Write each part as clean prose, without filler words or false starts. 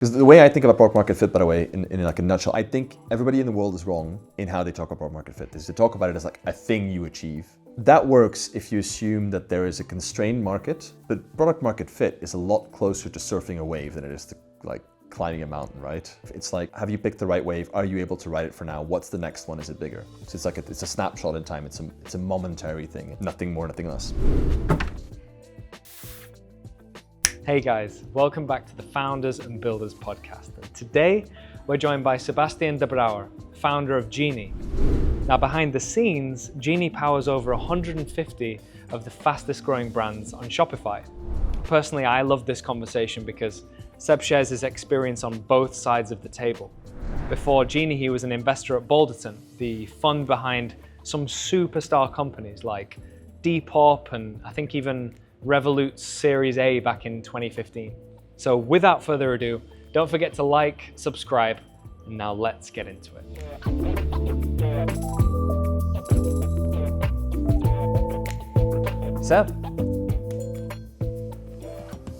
Because the way I think about product market fit, by the way, in like a nutshell, I think everybody in the world is wrong in how they talk about product market fit. Is to talk about it as like a thing you achieve. That works if you assume that there is a constrained market, but product market fit is a lot closer to surfing a wave than it is to like climbing a mountain, right? It's like, have you picked the right wave? Are you able to ride it for now? What's the next one? Is it bigger? So it's like it's a snapshot in time. It's a momentary thing. Nothing more, nothing less. Hey guys, welcome back to the Founders and Builders podcast. And today we're joined by Sebastiaan Debrouwere, founder of Genie. Now behind the scenes, Genie powers over 150 of the fastest growing brands on Shopify. Personally, I love this conversation because Seb shares his experience on both sides of the table. Before Genie, he was an investor at Balderton, the fund behind some superstar companies like Depop and I think even Revolut's Series A back in 2015. So without further ado, don't forget to like, subscribe, and now let's get into it. Seb,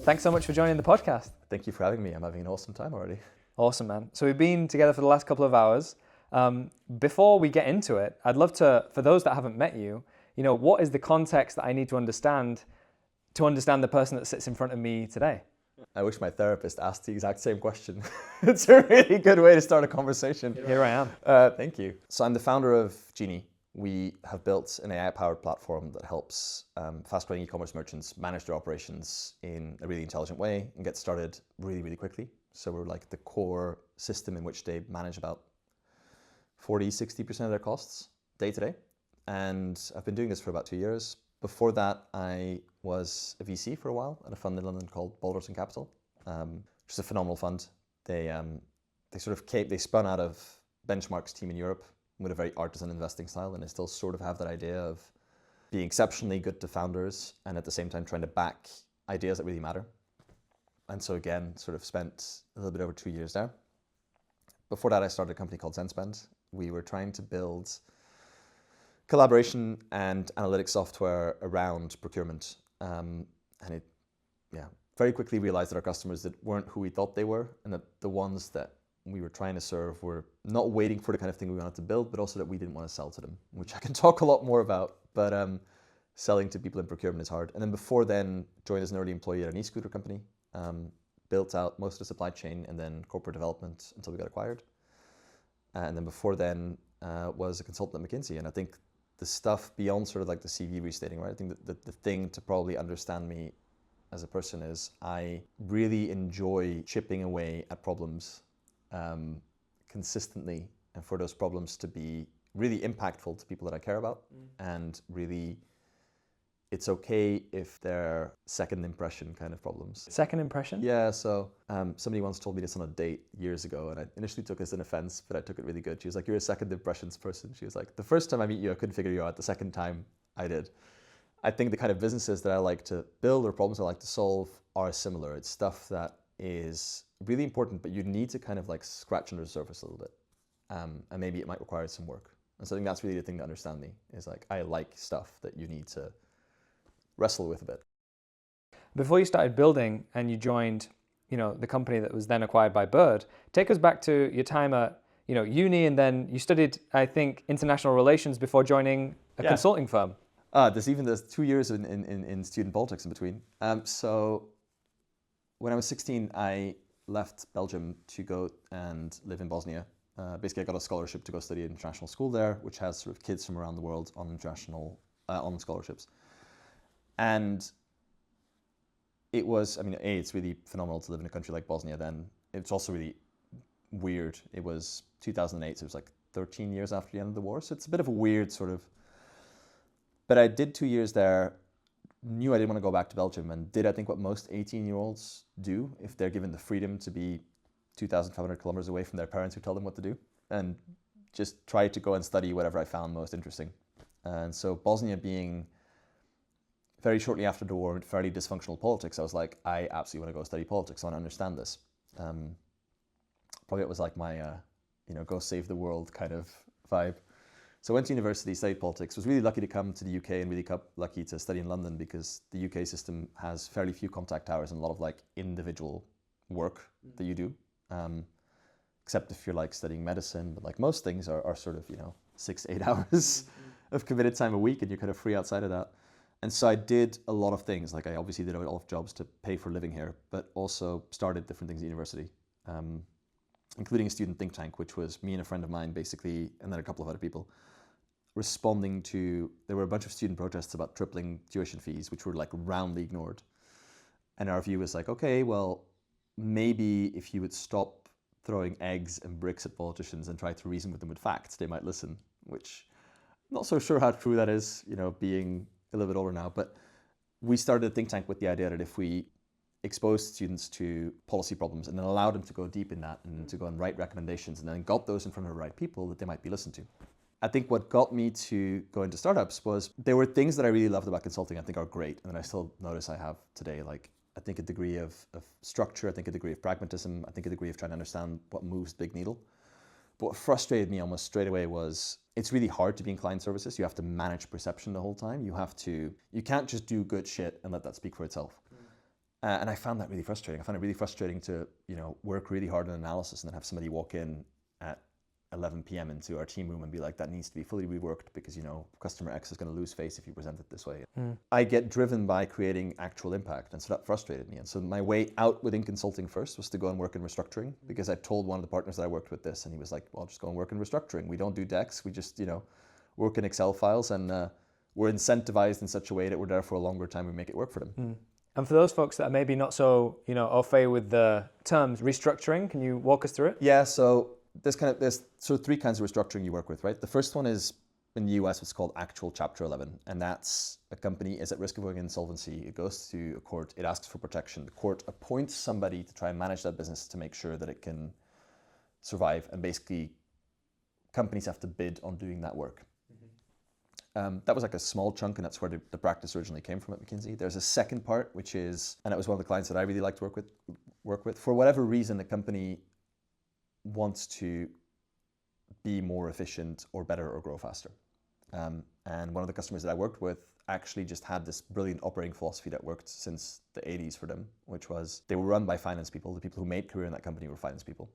thanks so much for joining the podcast. Thank you for having me. I'm having an awesome time already. Awesome, man. So we've been together for the last couple of hours. Before we get into it, I'd love to, for those that haven't met you, what is the context that I need to understand the person that sits in front of me today? I wish my therapist asked the exact same question. It's a really good way to start a conversation. Here I am. Thank you. So I'm the founder of Genie. We have built an AI-powered platform that helps fast-growing e-commerce merchants manage their operations in a really intelligent way and get started really, really quickly. So we're like the core system in which they manage about 40-60% of their costs day to day. And I've been doing this for about 2 years. Before that, I was a VC for a while at a fund in London called Balderton Capital, which is a phenomenal fund. They spun out of Benchmark's team in Europe with a very artisan investing style, and they still sort of have that idea of being exceptionally good to founders and at the same time trying to back ideas that really matter. And so again, sort of spent a little bit over 2 years there. Before that, I started a company called ZenSpend. We were trying to build collaboration and analytics software around procurement. And it very quickly realized that our customers that weren't who we thought they were, and that the ones that we were trying to serve were not waiting for the kind of thing we wanted to build, but also that we didn't want to sell to them, which I can talk a lot more about. But selling to people in procurement is hard. And then before then, joined as an early employee at an e-scooter company, built out most of the supply chain and then corporate development until we got acquired. And then before then was a consultant at McKinsey. And I think the stuff beyond sort of like the CV restating, right? I think that the thing to probably understand me as a person is I really enjoy chipping away at problems consistently, and for those problems to be really impactful to people that I care about. And really, it's okay if they're second impression kind of problems. Second impression? Yeah, so somebody once told me this on a date years ago, and I initially took it as an offense, but I took it really good. She was like, "You're a second impressions person." She was like, "The first time I meet you, I couldn't figure you out. The second time, I did." I think the kind of businesses that I like to build or problems I like to solve are similar. It's stuff that is really important, but you need to kind of like scratch under the surface a little bit. And maybe it might require some work. And so I think that's really the thing to understand me, is like, I like stuff that you need to wrestle with a bit. Before you started building and you joined, the company that was then acquired by Bird, take us back to your time at, uni, and then you studied, I think, international relations before joining a consulting firm. There's 2 years in student politics in between. So when I was 16, I left Belgium to go and live in Bosnia. Basically, I got a scholarship to go study at international school there, which has sort of kids from around the world on on scholarships. And it was, it's really phenomenal to live in a country like Bosnia then. It's also really weird. It was 2008, so it was like 13 years after the end of the war. So it's a bit of a weird sort of, but I did 2 years there, knew I didn't want to go back to Belgium, and did I think what most 18-year-olds do if they're given the freedom to be 2,500 kilometers away from their parents who tell them what to do, and just try to go and study whatever I found most interesting. And so Bosnia being very shortly after the war, fairly dysfunctional politics, I was like, I absolutely want to go study politics. I want to understand this. Probably it was like my, go save the world kind of vibe. So I went to university, studied politics, was really lucky to come to the UK and really lucky to study in London because the UK system has fairly few contact hours and a lot of like individual work that you do. except if you're like studying medicine. But like most things are sort of, 6 to 8 hours of committed time a week, and you're kind of free outside of that. And so I did a lot of things. Like I obviously did a lot of jobs to pay for living here, but also started different things at university, including a student think tank, which was me and a friend of mine basically, and then a couple of other people, responding to, there were a bunch of student protests about tripling tuition fees, which were like roundly ignored. And our view was like, okay, well, maybe if you would stop throwing eggs and bricks at politicians and try to reason with them with facts, they might listen, which I'm not so sure how true that is, being a little bit older now. But we started a think tank with the idea that if we exposed students to policy problems and then allowed them to go deep in that and to go and write recommendations and then got those in front of the right people, that they might be listened to. I think what got me to go into startups was there were things that I really loved about consulting I think are great, and I still notice I have today. Like I think a degree of structure, I think a degree of pragmatism, I think a degree of trying to understand what moves the big needle. But what frustrated me almost straight away was it's really hard to be in client services. You have to manage perception the whole time. You can't just do good shit and let that speak for itself. And I found that really frustrating. I found it really frustrating to, work really hard on analysis and then have somebody walk in at 11 p.m. into our team room and be like, that needs to be fully reworked because, customer X is going to lose face if you present it this way. I get driven by creating actual impact, and so that frustrated me. And so my way out within consulting first was to go and work in restructuring, because I told one of the partners that I worked with this, and he was like, well, just go and work in restructuring. We don't do decks. We just, work in Excel files, and we're incentivized in such a way that we're there for a longer time. We make it work for them. And for those folks that are maybe not so, au fait with the terms restructuring, can you walk us through it? Yeah, so there's sort of 3 kinds of restructuring you work with, right? The first one is in the US, it's called actual Chapter 11. And that's a company is at risk of going insolvency. It goes to a court, it asks for protection. The court appoints somebody to try and manage that business to make sure that it can survive. And basically, companies have to bid on doing that work. That was like a small chunk, and that's where the practice originally came from at McKinsey. There's a second part, which is, and it was one of the clients that I really liked to work with. For whatever reason, the company wants to be more efficient or better or grow faster. And one of the customers that I worked with actually just had this brilliant operating philosophy that worked since the 80s for them, which was they were run by finance people. The people who made career in that company were finance people.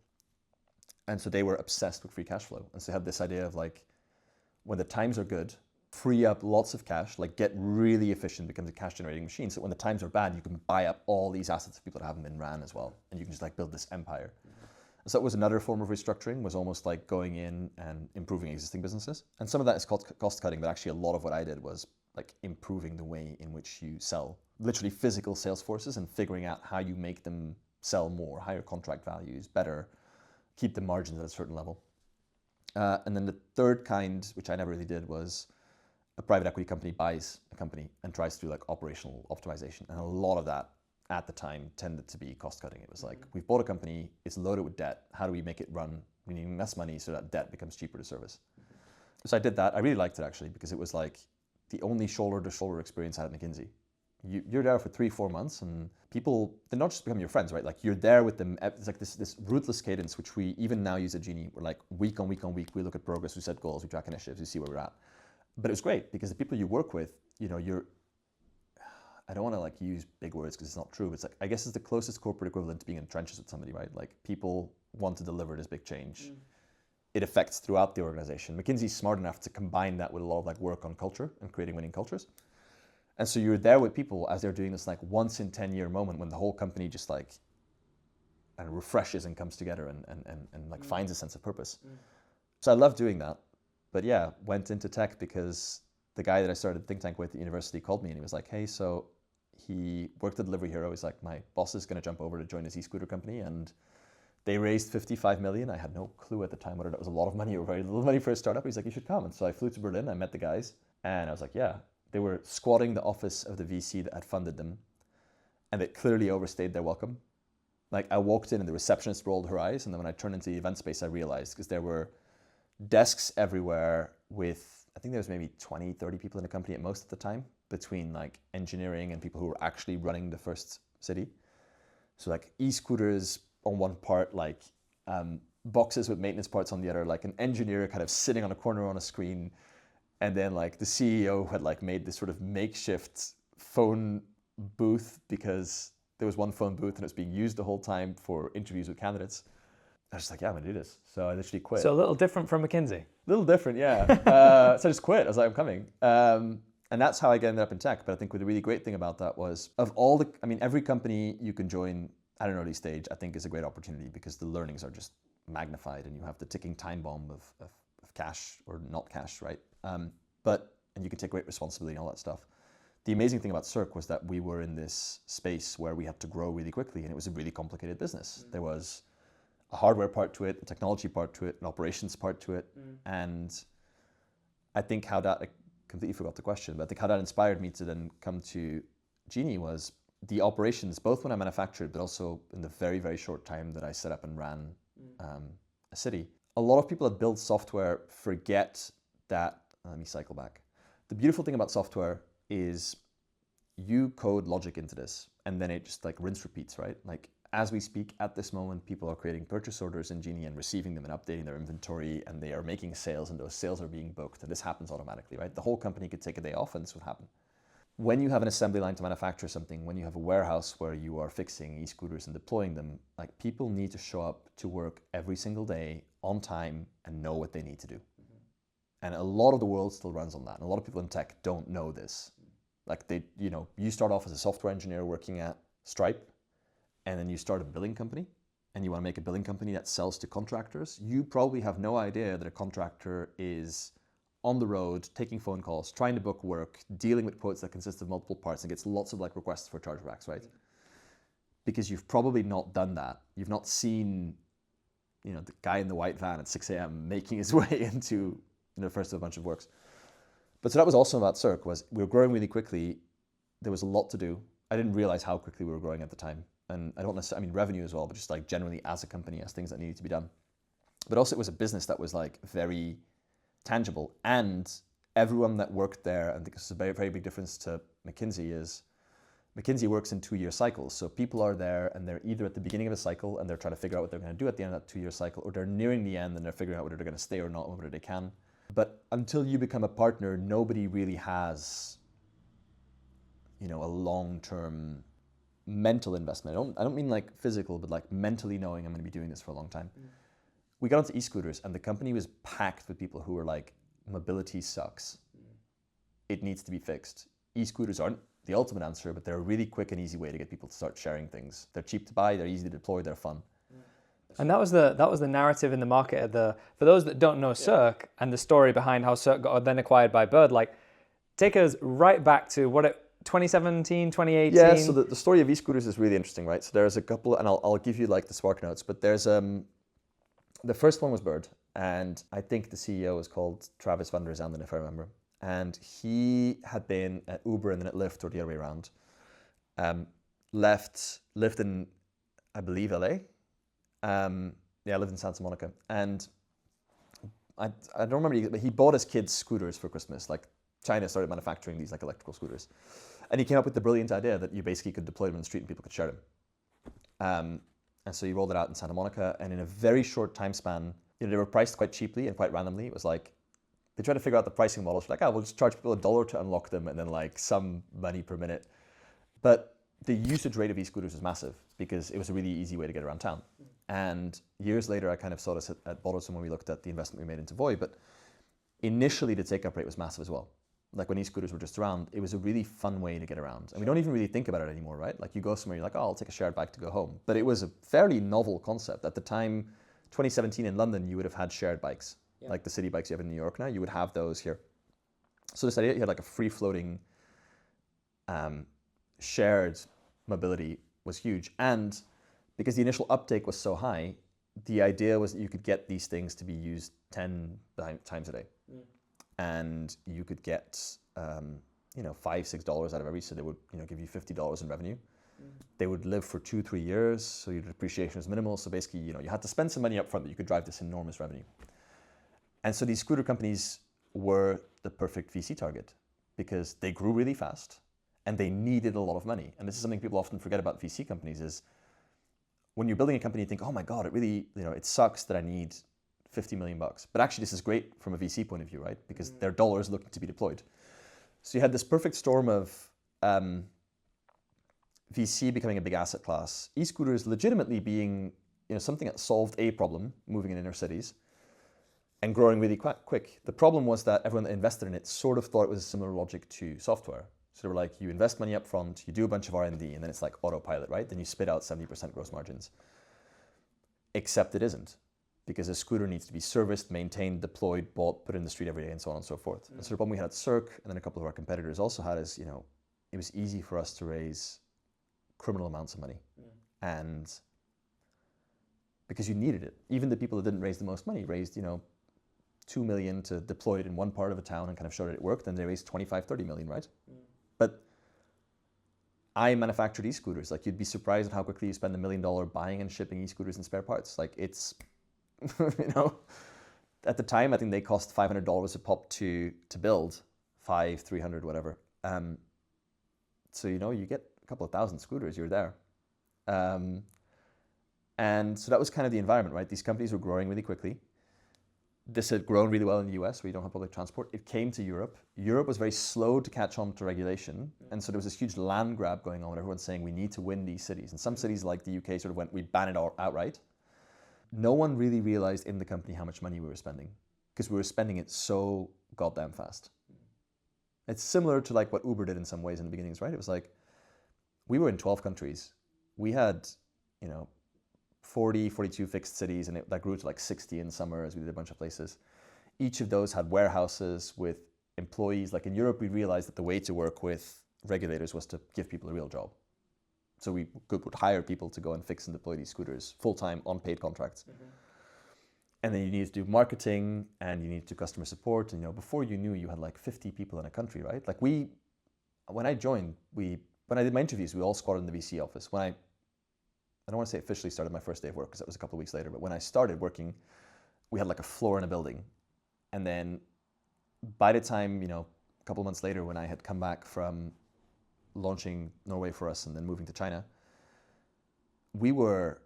And so they were obsessed with free cash flow. And so they had this idea of like, when the times are good, free up lots of cash, like get really efficient, becomes a cash generating machine. So when the times are bad, you can buy up all these assets of people that haven't been ran as well. And you can just like build this empire. So that was another form of restructuring, was almost like going in and improving existing businesses. And some of that is cost cutting, but actually a lot of what I did was like improving the way in which you sell, literally physical sales forces, and figuring out how you make them sell more, higher contract values, better, keep the margins at a certain level. And then the third kind, which I never really did, was a private equity company buys a company and tries to do like operational optimization. And a lot of that at the time tended to be cost cutting. It was like, we've bought a company, it's loaded with debt. How do we make it run? We need less money so that debt becomes cheaper to service. So I did that. I really liked it actually, because it was like the only shoulder to shoulder experience I had at McKinsey. You're there for 3-4 months, and people, they're not just becoming your friends, right? Like you're there with them. It's like this ruthless cadence, which we even now use at Genie. We're like week on week, we look at progress, we set goals, we track initiatives, we see where we're at. But it was great because the people you work with, I don't want to like use big words because it's not true, but it's like, I guess it's the closest corporate equivalent to being in the trenches with somebody, right? Like people want to deliver this big change. It affects throughout the organization. McKinsey's smart enough to combine that with a lot of like work on culture and creating winning cultures. And so you're there with people as they're doing this like once in 10-year moment when the whole company just like and refreshes and comes together and like finds a sense of purpose. So I love doing that. But yeah, went into tech because the guy that I started Think Tank with at university called me and he was like, hey, so he worked at Delivery Hero. He's like, my boss is going to jump over to join his e-scooter company, and they raised 55 million. I had no clue at the time whether that was a lot of money or very little money for a startup. He's like, you should come. And so I flew to Berlin. I met the guys and I was like, yeah, they were squatting the office of the VC that had funded them, and it clearly overstayed their welcome. Like I walked in and the receptionist rolled her eyes, and then when I turned into the event space, I realized, because there were desks everywhere with, I think there was maybe 20, 30 people in the company at most at the time, between like engineering and people who were actually running the first city. So like e-scooters on one part, like boxes with maintenance parts on the other, like an engineer kind of sitting on a corner on a screen, and then like the CEO had like made this sort of makeshift phone booth because there was one phone booth and it was being used the whole time for interviews with candidates. I was just like, yeah, I'm gonna do this. So I literally quit. So a little different from McKinsey. A little different, yeah. So I just quit. I was like, I'm coming. And that's how I ended up in tech. But I think the really great thing about that was every company you can join at an early stage, I think is a great opportunity because the learnings are just magnified and you have the ticking time bomb of cash or not cash, right? And you can take great responsibility and all that stuff. The amazing thing about Cirque was that we were in this space where we had to grow really quickly and it was a really complicated business. There was a hardware part to it, a technology part to it, an operations part to it. And I think I completely forgot the question, but I think how that inspired me to then come to Genie was the operations, both when I manufactured, but also in the very, very short time that I set up and ran a city. A lot of people that build software forget that, let me cycle back. The beautiful thing about software is you code logic into this and then it just like rinse repeats, right? Like as we speak at this moment, people are creating purchase orders in Genie and receiving them and updating their inventory and they are making sales and those sales are being booked and this happens automatically, right? The whole company could take a day off and this would happen. When you have an assembly line to manufacture something, when you have a warehouse where you are fixing e-scooters and deploying them, like people need to show up to work every single day on time and know what they need to do. And a lot of the world still runs on that. And a lot of people in tech don't know this. Like you start off as a software engineer working at Stripe, and then you start a billing company, and you want to make a billing company that sells to contractors. You probably have no idea that a contractor is on the road, taking phone calls, trying to book work, dealing with quotes that consist of multiple parts and gets lots of like requests for chargebacks, right? Because you've probably not done that. You've not seen, the guy in the white van at 6 a.m. making his way into the first of a bunch of works. But so that was also about Cirque, was we were growing really quickly. There was a lot to do. I didn't realize how quickly we were growing at the time. And I don't necessarily, revenue as well, but just like generally as a company, as things that needed to be done. But also it was a business that was like very tangible. And everyone that worked there, and I think this is a very, very big difference to McKinsey, is McKinsey works in 2-year cycles. So people are there and they're either at the beginning of a cycle and they're trying to figure out what they're going to do at the end of that 2-year cycle, or they're nearing the end and they're figuring out whether they're going to stay or not, or whether they can. But until you become a partner, nobody really has, a long-term mental investment. I don't mean like physical, but like mentally knowing I'm going to be doing this for a long time. We got into e-scooters and the company was packed with people who were like, mobility sucks. It needs to be fixed. E-scooters aren't the ultimate answer, but they're a really quick and easy way to get people to start sharing things. They're cheap to buy, they're easy to deploy, they're fun. And that was the narrative in the market for those that don't know Cirque and the story behind how Cirque got then acquired by Bird, like take us right back to 2017, 2018? Yeah, so the story of e-scooters is really interesting, right? So there's a couple, and I'll give you like the spark notes, but there's, the first one was Bird, and I think the CEO was called Travis van der Zanden, if I remember. And he had been at Uber and then at Lyft, or the other way around. Lived in, I believe, LA. I lived in Santa Monica. And I don't remember, but he bought his kids scooters for Christmas. Like China started manufacturing these like electrical scooters. And he came up with the brilliant idea that you basically could deploy them on the street and people could share them. And so he rolled it out in Santa Monica. And in a very short time span, they were priced quite cheaply and quite randomly. It was like, they tried to figure out the pricing models. Like, we'll just charge people $1 to unlock them and then like some money per minute. But the usage rate of e-scooters was massive because it was a really easy way to get around town. And years later, I kind of saw this at Balderton when we looked at the investment we made into Voy. But initially, the take-up rate was massive as well. Like when e-scooters were just around, it was a really fun way to get around. And we don't even really think about it anymore, right? Like you go somewhere, you're like, I'll take a shared bike to go home. But it was a fairly novel concept. At the time, 2017 in London, you would have had shared bikes. Yeah. Like the city bikes you have in New York now, you would have those here. So this idea you had like a free-floating shared mobility was huge. And because the initial uptake was so high, the idea was that you could get these things to be used 10 times a day. And you could get, $5, $6 out of every, so they would, give you $50 in revenue. They would live for 2-3 years, so your depreciation was minimal. So basically, you had to spend some money up front that you could drive this enormous revenue. And so these scooter companies were the perfect VC target because they grew really fast and they needed a lot of money. And this is something people often forget about VC companies is when you're building a company, you think, oh my God, it really, it sucks that I need $50 million. But actually, this is great from a VC point of view, right? Because they're dollars looking to be deployed. So you had this perfect storm of VC becoming a big asset class, e-scooters legitimately being something that solved a problem, moving in inner cities, and growing really quick. The problem was that everyone that invested in it sort of thought it was a similar logic to software. So they were like, you invest money up front, you do a bunch of R&D, and then it's like autopilot, right? Then you spit out 70% gross margins. Except it isn't, because a scooter needs to be serviced, maintained, deployed, bought, put in the street every day, and so on and so forth. And so the problem we had at Cirque, and then a couple of our competitors also had, is it was easy for us to raise criminal amounts of money. And because you needed it. Even the people that didn't raise the most money raised, 2 million to deploy it in one part of a town and kind of show that it worked, and they raised 25, 30 million, right? But I manufactured e-scooters. Like, you'd be surprised at how quickly you spend $1 million buying and shipping e-scooters and spare parts. Like, it's, at the time, I think they cost $500 a pop to build, 300, whatever. So, you get a couple of thousand scooters, you're there. And so that was kind of the environment, right? These companies were growing really quickly. This had grown really well in the US, where you don't have public transport. It came to Europe. Europe was very slow to catch on to regulation. And so there was this huge land grab going on, everyone saying we need to win these cities. And some cities like the UK sort of went, we ban it outright. No one really realized in the company how much money we were spending, because we were spending it so goddamn fast. It's similar to like what Uber did in some ways in the beginnings, right? It was like, we were in 12 countries. We had, 40, 42 fixed cities, and that grew to like 60 in summer as we did a bunch of places. Each of those had warehouses with employees. Like in Europe, we realized that the way to work with regulators was to give people a real job. So we would hire people to go and fix and deploy these scooters full-time on paid contracts. And then you needed to do marketing, and you needed to do customer support. And before you knew, you had like 50 people in a country, right? Like when I joined, when I did my interviews, we all squatted in the VC office. I don't want to say officially started my first day of work, because that was a couple of weeks later, but when I started working, we had like a floor in a building. And then by the time, a couple of months later, when I had come back from launching Norway for us and then moving to China, we were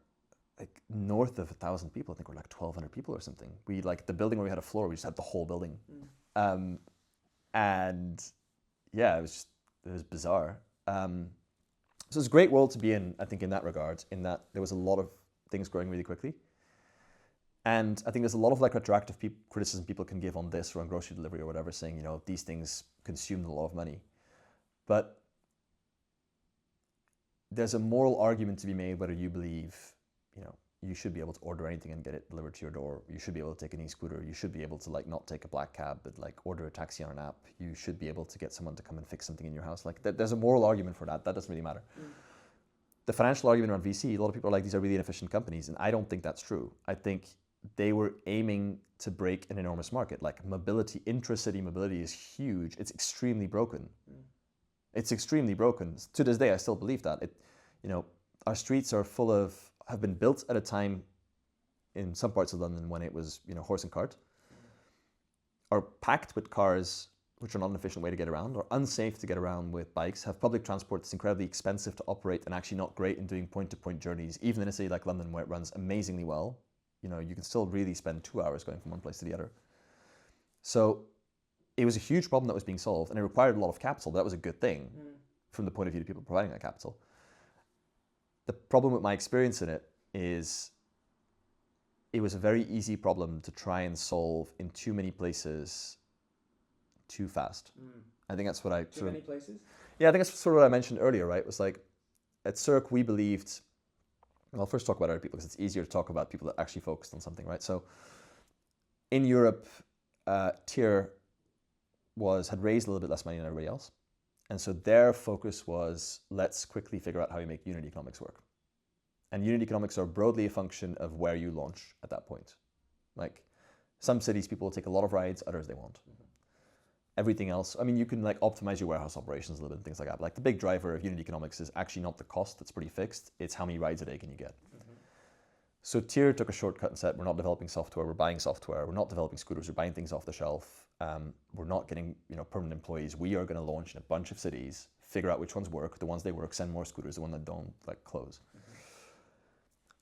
like north of 1,000 people. I think we're like 1,200 people or something. We like the building where we had a floor, we just had the whole building. And yeah, it was bizarre. So it's a great world to be in, I think, in that regard, in that there was a lot of things growing really quickly. And I think there's a lot of like retroactive criticism people can give on this or on grocery delivery or whatever, saying, these things consumed a lot of money. But there's a moral argument to be made whether you believe, you should be able to order anything and get it delivered to your door. You should be able to take an e-scooter. You should be able to like not take a black cab, but like order a taxi on an app. You should be able to get someone to come and fix something in your house. Like there's a moral argument for that. That doesn't really matter. The financial argument around VC, a lot of people are like, these are really inefficient companies. And I don't think that's true. I think they were aiming to break an enormous market. Like mobility, intra-city mobility is huge. It's extremely broken. It's extremely broken. To this day, I still believe that. Our streets have been built at a time in some parts of London when it was, horse and cart, are packed with cars, which are not an efficient way to get around, or unsafe to get around with bikes, have public transport that's incredibly expensive to operate and actually not great in doing point-to-point journeys, even in a city like London where it runs amazingly well. You can still really spend 2 hours going from one place to the other. So it was a huge problem that was being solved, and it required a lot of capital, but that was a good thing from the point of view of people providing that capital. The problem with my experience in it is it was a very easy problem to try and solve in too many places too fast. I think that's what Too many places? Yeah, I think that's sort of what I mentioned earlier, right? It was like, at Cirque, we believed, well, I'll first talk about other people, because it's easier to talk about people that actually focused on something, right? So in Europe, Tier had raised a little bit less money than everybody else. And so their focus was, let's quickly figure out how we make unit economics work. And unit economics are broadly a function of where you launch at that point. Like some cities, people will take a lot of rides, others they won't. Everything else, you can like optimize your warehouse operations a little bit and things like that. But like the big driver of unit economics is actually not the cost, that's pretty fixed. It's how many rides a day can you get. So Tier took a shortcut and said, we're not developing software, we're buying software. We're not developing scooters, we're buying things off the shelf. We're not getting permanent employees. We are going to launch in a bunch of cities, figure out which ones work, the ones they work, send more scooters, the ones that don't, like close.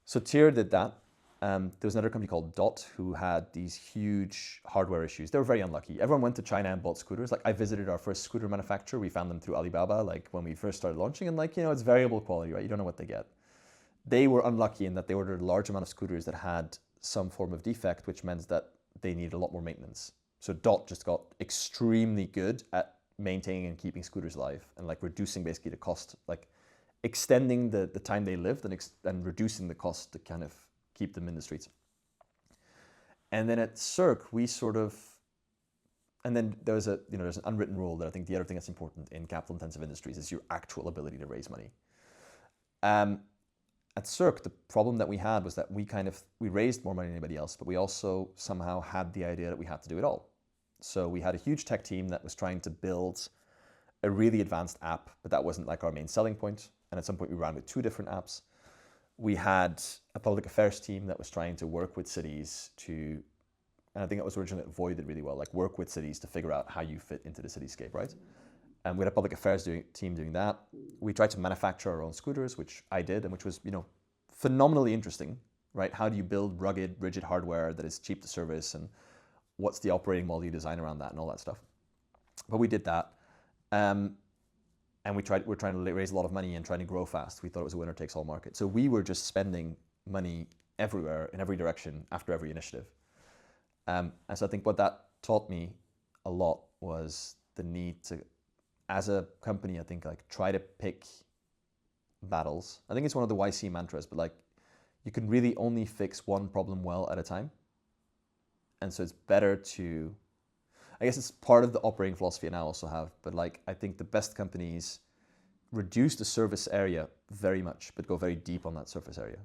So Tier did that. There was another company called Dot who had these huge hardware issues. They were very unlucky. Everyone went to China and bought scooters. Like I visited our first scooter manufacturer. We found them through Alibaba, like when we first started launching, and it's variable quality, right? You don't know what they get. they were unlucky in that they ordered a large amount of scooters that had some form of defect, which meant that they needed a lot more maintenance. So Dot just got extremely good at maintaining and keeping scooters alive and like reducing basically the cost, like extending the time they lived and reducing the cost to kind of keep them in the streets. And then at Cirque, and then there's an unwritten rule that I think the other thing that's important in capital intensive industries is your actual ability to raise money. At Cirque, the problem that we had was that we raised more money than anybody else, but we also somehow had the idea that we had to do it all. So we had a huge tech team that was trying to build a really advanced app, but that wasn't like our main selling point. And at some point we ran with 2 different apps. We had a public affairs team that was trying to work with cities and I think it was originally at Void did really well, like work with cities to figure out how you fit into the cityscape, right? And we had a public affairs team doing that. We tried to manufacture our own scooters, which I did, and which was, phenomenally interesting, right? How do you build rugged, rigid hardware that is cheap to service, and what's the operating model you design around that and all that stuff? But we did that. And we're trying to raise a lot of money and trying to grow fast. We thought it was a winner takes all market. So we were just spending money everywhere, in every direction, after every initiative. And so I think what that taught me a lot was the need to, as a company, I think like try to pick battles. I think it's one of the YC mantras, but like you can really only fix one problem well at a time. And so it's better to, I guess it's part of the operating philosophy I now also have, but like I think the best companies reduce the surface area very much, but go very deep on that surface area.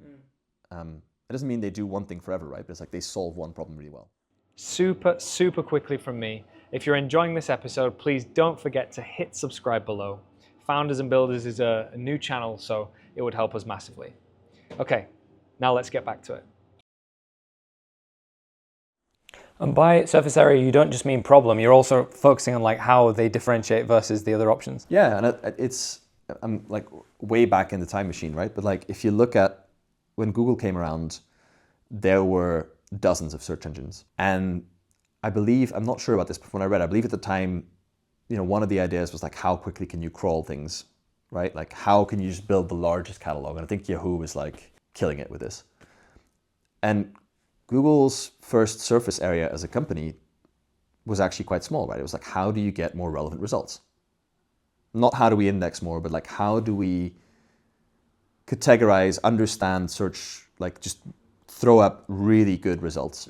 It doesn't mean they do one thing forever, right? But it's like they solve one problem really well. Super quickly from me. If you're enjoying this episode, please don't forget to hit subscribe below. Founders and Builders is a new channel, so it would help us massively. Okay, now let's get back to it. And by surface area, you don't just mean problem, you're also focusing on like how they differentiate versus the other options. Yeah, and I'm like way back in the time machine, right? But like if you look at when Google came around, there were dozens of search engines. And I believe, I'm not sure about this, but when I read, I believe at the time, one of the ideas was like, how quickly can you crawl things, right? Like how can you just build the largest catalog? And I think Yahoo was like killing it with this. And Google's first surface area as a company was actually quite small, right? It was like, how do you get more relevant results? Not how do we index more, but like how do we categorize, understand, search, like just throw up really good results.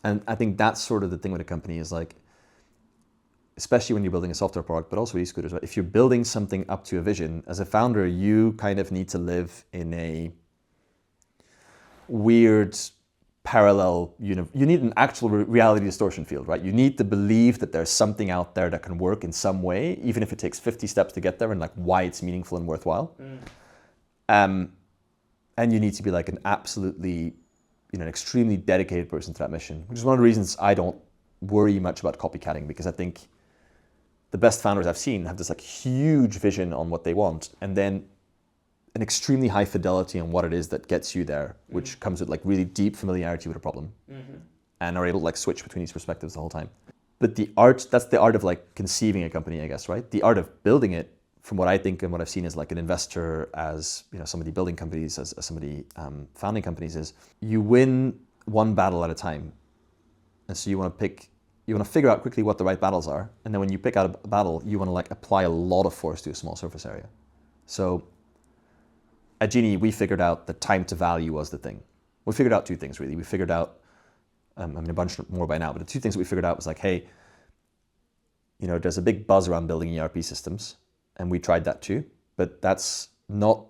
And I think that's sort of the thing with a company is like, especially when you're building a software product, but also e-scooters, right? If you're building something up to a vision, as a founder, you kind of need to live in a weird parallel, you need an actual reality distortion field, right? You need to believe that there's something out there that can work in some way, even if it takes 50 steps to get there, and like why it's meaningful and worthwhile. And you need to be like an absolutely, an extremely dedicated person to that mission, which is one of the reasons I don't worry much about copycatting, because I think the best founders I've seen have this like huge vision on what they want, and then an extremely high fidelity on what it is that gets you there, which comes with like really deep familiarity with a problem, and are able to like switch between these perspectives the whole time. But that's the art of like conceiving a company, I guess, right? The art of building it, from what I think and what I've seen as like an investor, as somebody building companies, as somebody founding companies, is you win one battle at a time. And so you want to figure out quickly what the right battles are, and then when you pick out a battle, you want to like apply a lot of force to a small surface area. So at Genie, we figured out that time to value was the thing. We figured out 2 things really. We figured out, a bunch more by now, but the 2 things that we figured out was like, hey, there's a big buzz around building ERP systems, and we tried that too, but that's not,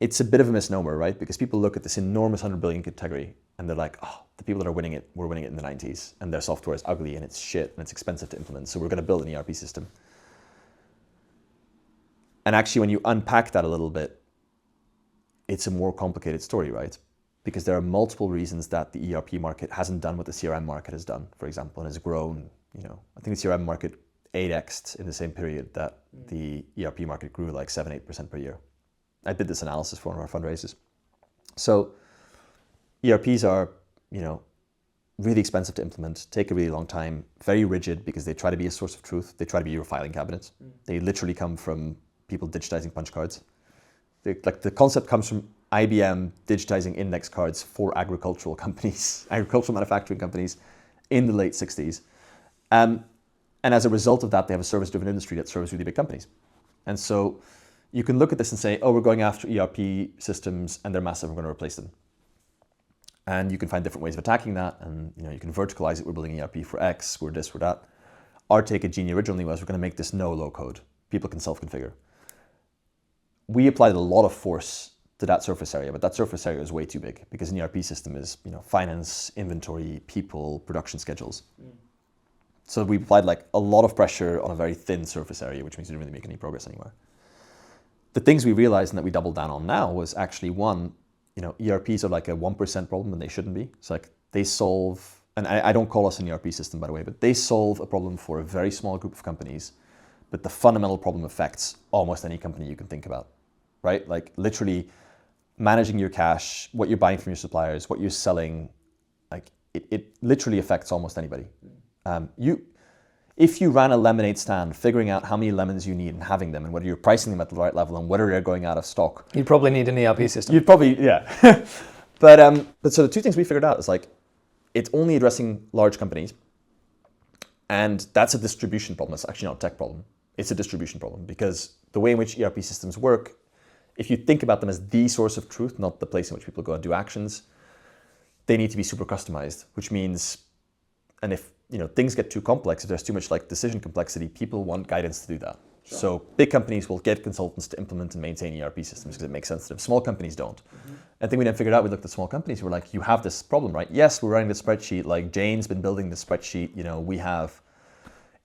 it's a bit of a misnomer, right? Because people look at this enormous 100 billion category and they're like, oh, the people that are winning it were winning it in the 90s, and their software is ugly and it's shit and it's expensive to implement, so we're going to build an ERP system. And actually, when you unpack that a little bit, it's a more complicated story, right? Because there are multiple reasons that the ERP market hasn't done what the CRM market has done, for example, and has grown, I think the CRM market 8x'd in the same period that the ERP market grew like 7-8% per year. I did this analysis for one of our fundraisers. So ERPs are, really expensive to implement, take a really long time, very rigid because they try to be a source of truth. They try to be your filing cabinet. They literally come from people digitizing punch cards. The concept comes from IBM digitizing index cards for agricultural companies, agricultural manufacturing companies in the late 60s. And as a result of that, they have a service-driven industry that serves really big companies. And so you can look at this and say, oh, we're going after ERP systems and they're massive, we're going to replace them. And you can find different ways of attacking that. And you can verticalize it. We're building ERP for X, we're this, we're that. Our take at Genie originally was we're going to make this no-low code. People can self-configure. We applied a lot of force to that surface area, but that surface area is way too big because an ERP system is, finance, inventory, people, production schedules. So we applied like a lot of pressure on a very thin surface area, which means we didn't really make any progress anywhere. The things we realized and that we doubled down on now was actually one, ERPs are like a 1% problem and they shouldn't be. It's like they solve, and I don't call us an ERP system by the way, but they solve a problem for a very small group of companies, but the fundamental problem affects almost any company you can think about, right? Like literally managing your cash, what you're buying from your suppliers, what you're selling, like it literally affects almost anybody. If you ran a lemonade stand, figuring out how many lemons you need and having them and whether you're pricing them at the right level and whether they're going out of stock. You'd probably need an ERP system. You'd probably, yeah. But so the two things we figured out is like, it's only addressing large companies and that's a distribution problem. It's actually not a tech problem. It's a distribution problem because the way in which ERP systems work, if you think about them as the source of truth, not the place in which people go and do actions, they need to be super customized, which means, and if things get too complex, if there's too much like decision complexity, people want guidance to do that. Sure. So big companies will get consultants to implement and maintain ERP systems because it makes sense to them. Small companies don't. I think we then figured out, we looked at small companies who were like, you have this problem, right? Yes, we're running the spreadsheet, like Jane's been building the spreadsheet,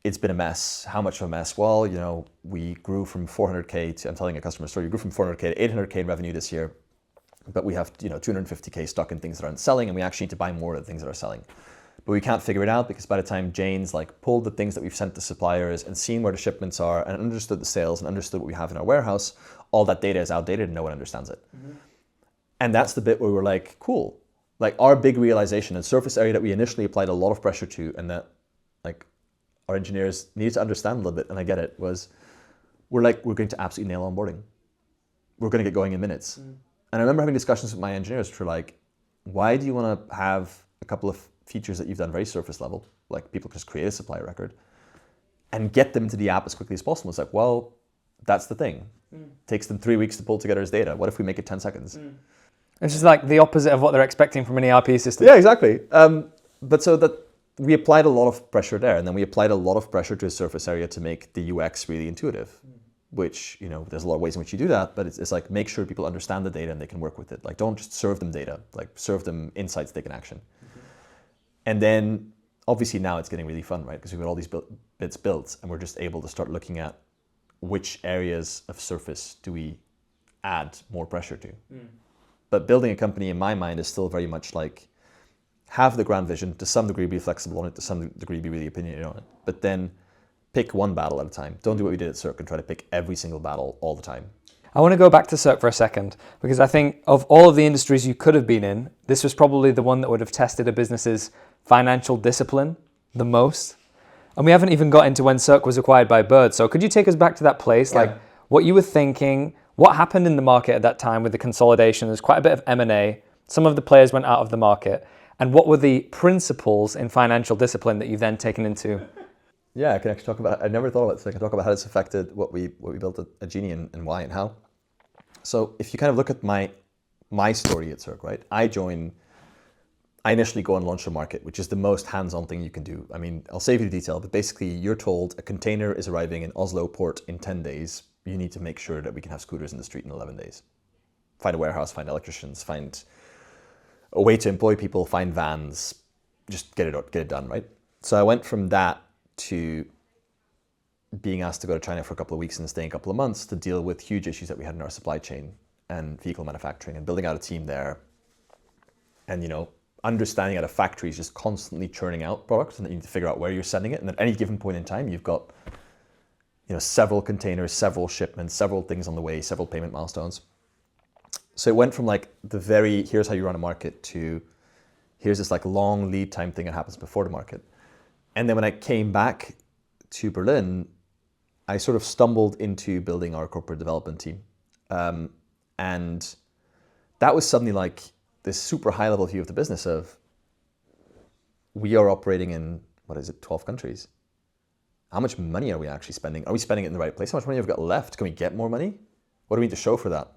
it's been a mess. How much of a mess? Well, we grew from 400K to, I'm telling a customer story, we grew from 400K to 800K in revenue this year, but we have 250K stuck in things that aren't selling and we actually need to buy more of the things that are selling. But we can't figure it out because by the time Jane's like pulled the things that we've sent to suppliers and seen where the shipments are and understood the sales and understood what we have in our warehouse, all that data is outdated and no one understands it. And that's the bit where we're like, cool. Like our big realization and surface area that we initially applied a lot of pressure to and that like our engineers needed to understand a little bit, and I get it, was we're going to absolutely nail onboarding. We're going to get going in minutes. And I remember having discussions with my engineers which were like, why do you want to have a couple of features that you've done very surface level, like people just create a supplier record, and get them to the app as quickly as possible? It's like, well, that's the thing. Takes them 3 weeks to pull together his data. What if we make it 10 seconds? It's just like the opposite of what they're expecting from an ERP system. Yeah, exactly. But so that we applied a lot of pressure there, and then we applied a lot of pressure to a surface area to make the UX really intuitive, which, there's a lot of ways in which you do that, but it's like make sure people understand the data and they can work with it. Like don't just serve them data, like serve them insights they can action. And then obviously now it's getting really fun, right? Because we've got all these bits built and we're just able to start looking at which areas of surface do we add more pressure to. But building a company in my mind is still very much like have the grand vision, to some degree be flexible on it, to some degree be really opinionated on it, but then pick one battle at a time. Don't do what we did at Cirque and try to pick every single battle all the time. I want to go back to Cirque for a second, because I think of all of the industries you could have been in, this was probably the one that would have tested a business's financial discipline the most. And we haven't even got into when Cirque was acquired by Bird. So could you take us back to that place? Yeah. Like what you were thinking, what happened in the market at that time with the consolidation? There's quite a bit of M&A. Some of the players went out of the market. And what were the principles in financial discipline that you've then taken into? Yeah, I can actually talk about it. I never thought of it, so I can talk about how it's affected what we built at Genie and why and how. So if you kind of look at my story at Cirque, right? I initially go and launch a market, which is the most hands-on thing you can do. I mean, I'll save you the detail, but basically you're told a container is arriving in Oslo port in 10 days. You need to make sure that we can have scooters in the street in 11 days. Find a warehouse, find electricians, find a way to employ people, find vans, just get it done, right? So I went from that to being asked to go to China for a couple of weeks and staying a couple of months to deal with huge issues that we had in our supply chain and vehicle manufacturing and building out a team there. And, understanding that a factory is just constantly churning out products and that you need to figure out where you're sending it. And at any given point in time, you've got, several containers, several shipments, several things on the way, several payment milestones. So it went from like the very, here's how you run a market to here's this like long lead time thing that happens before the market. And then when I came back to Berlin, I sort of stumbled into building our corporate development team. And And that was suddenly like this super high level view of the business of, we are operating in, 12 countries. How much money are we actually spending? Are we spending it in the right place? How much money have we got left? Can we get more money? What do we need to show for that?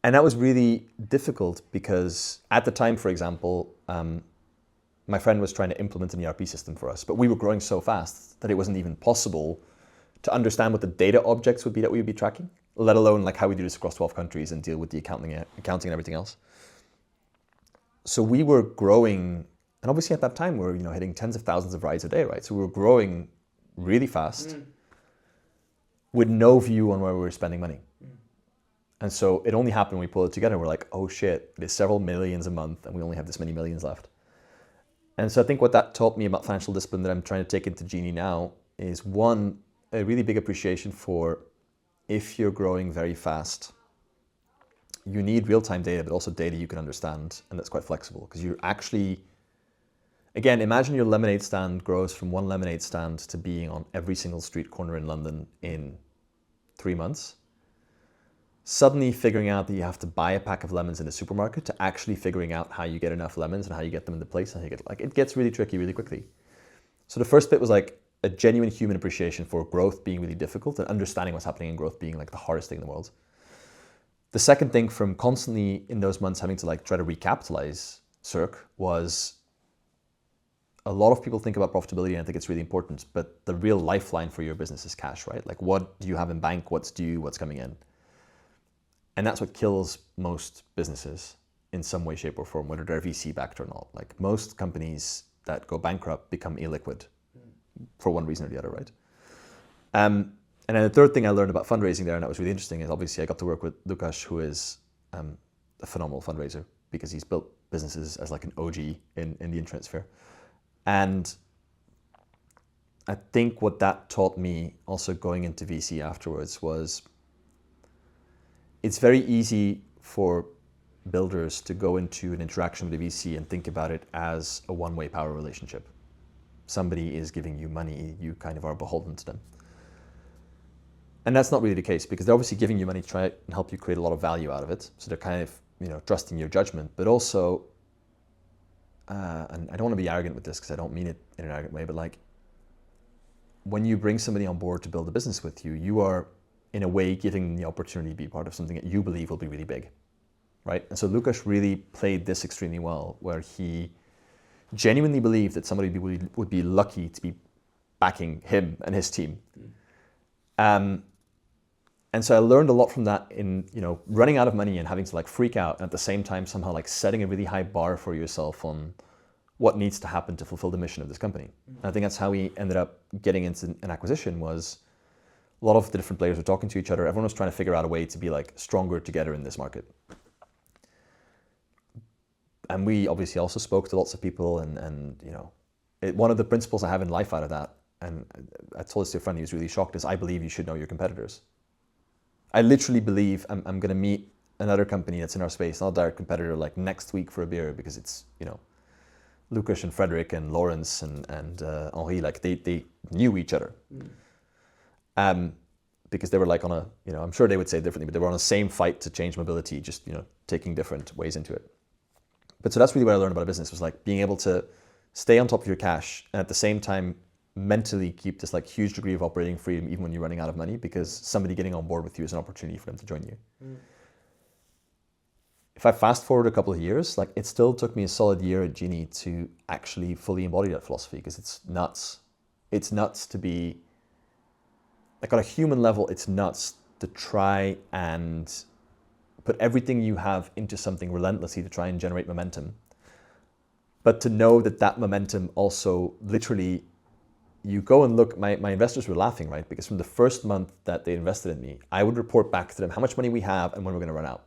And that was really difficult because at the time, for example, my friend was trying to implement an ERP system for us, but we were growing so fast that it wasn't even possible to understand what the data objects would be that we would be tracking, let alone like how we do this across 12 countries and deal with the accounting and everything else. So we were growing, and obviously at that time we were hitting tens of thousands of rides a day, right? So we were growing really fast with no view on where we were spending money. And so it only happened when we pulled it together. We're like, oh shit, it is several millions a month and we only have this many millions left. And so I think what that taught me about financial discipline that I'm trying to take into Genie now is, one, a really big appreciation for, if you're growing very fast, you need real-time data, but also data you can understand, and that's quite flexible. Because you're actually, again, imagine your lemonade stand grows from one lemonade stand to being on every single street corner in London in 3 months. Suddenly figuring out that you have to buy a pack of lemons in a supermarket to actually figuring out how you get enough lemons and how you get them into place, and how you get, like, it gets really tricky really quickly. So the first bit was like a genuine human appreciation for growth being really difficult and understanding what's happening in growth being like the hardest thing in the world. The second thing from constantly in those months having to like try to recapitalize Cirque was, a lot of people think about profitability and I think it's really important, but the real lifeline for your business is cash, right? Like, what do you have in bank? What's due? What's coming in? And that's what kills most businesses in some way, shape or form, whether they're VC backed or not. Like, most companies that go bankrupt become illiquid for one reason or the other, right? And then the third thing I learned about fundraising there, and that was really interesting, is obviously I got to work with Lukasz, who is a phenomenal fundraiser because he's built businesses as like an OG in the internet sphere. And I think what that taught me also going into VC afterwards was, it's very easy for builders to go into an interaction with a VC and think about it as a one-way power relationship. Somebody is giving you money, you kind of are beholden to them. And that's not really the case, because they're obviously giving you money to try and help you create a lot of value out of it. So they're kind of, trusting your judgment, but also, and I don't want to be arrogant with this because I don't mean it in an arrogant way, but like, when you bring somebody on board to build a business with you, you are in a way giving them the opportunity to be part of something that you believe will be really big, right? And so Lukasz really played this extremely well, where he genuinely believed that somebody would be lucky to be backing him and his team. And so I learned a lot from that in, running out of money and having to like freak out, and at the same time somehow like setting a really high bar for yourself on what needs to happen to fulfill the mission of this company. And I think that's how we ended up getting into an acquisition. Was a lot of the different players were talking to each other. Everyone was trying to figure out a way to be like stronger together in this market. And we obviously also spoke to lots of people, and one of the principles I have in life out of that, and I told this to a friend who was really shocked, is I believe you should know your competitors. I literally believe I'm going to meet another company that's in our space, not a direct competitor, like next week for a beer, because it's, Lukasz and Frederick and Lawrence and Henri, like they knew each other. Because they were like on a, I'm sure they would say it differently, but they were on the same fight to change mobility, just, taking different ways into it. But so that's really what I learned about a business, was like being able to stay on top of your cash and at the same time mentally keep this like huge degree of operating freedom even when you're running out of money, because somebody getting on board with you is an opportunity for them to join you. If I fast forward a couple of years, like it still took me a solid year at Genie to actually fully embody that philosophy, because it's nuts. It's nuts to be, like on a human level, it's nuts to try and put everything you have into something relentlessly to try and generate momentum. But to know that momentum also literally, you go and look, my investors were laughing, right? Because from the first month that they invested in me, I would report back to them how much money we have and when we're going to run out,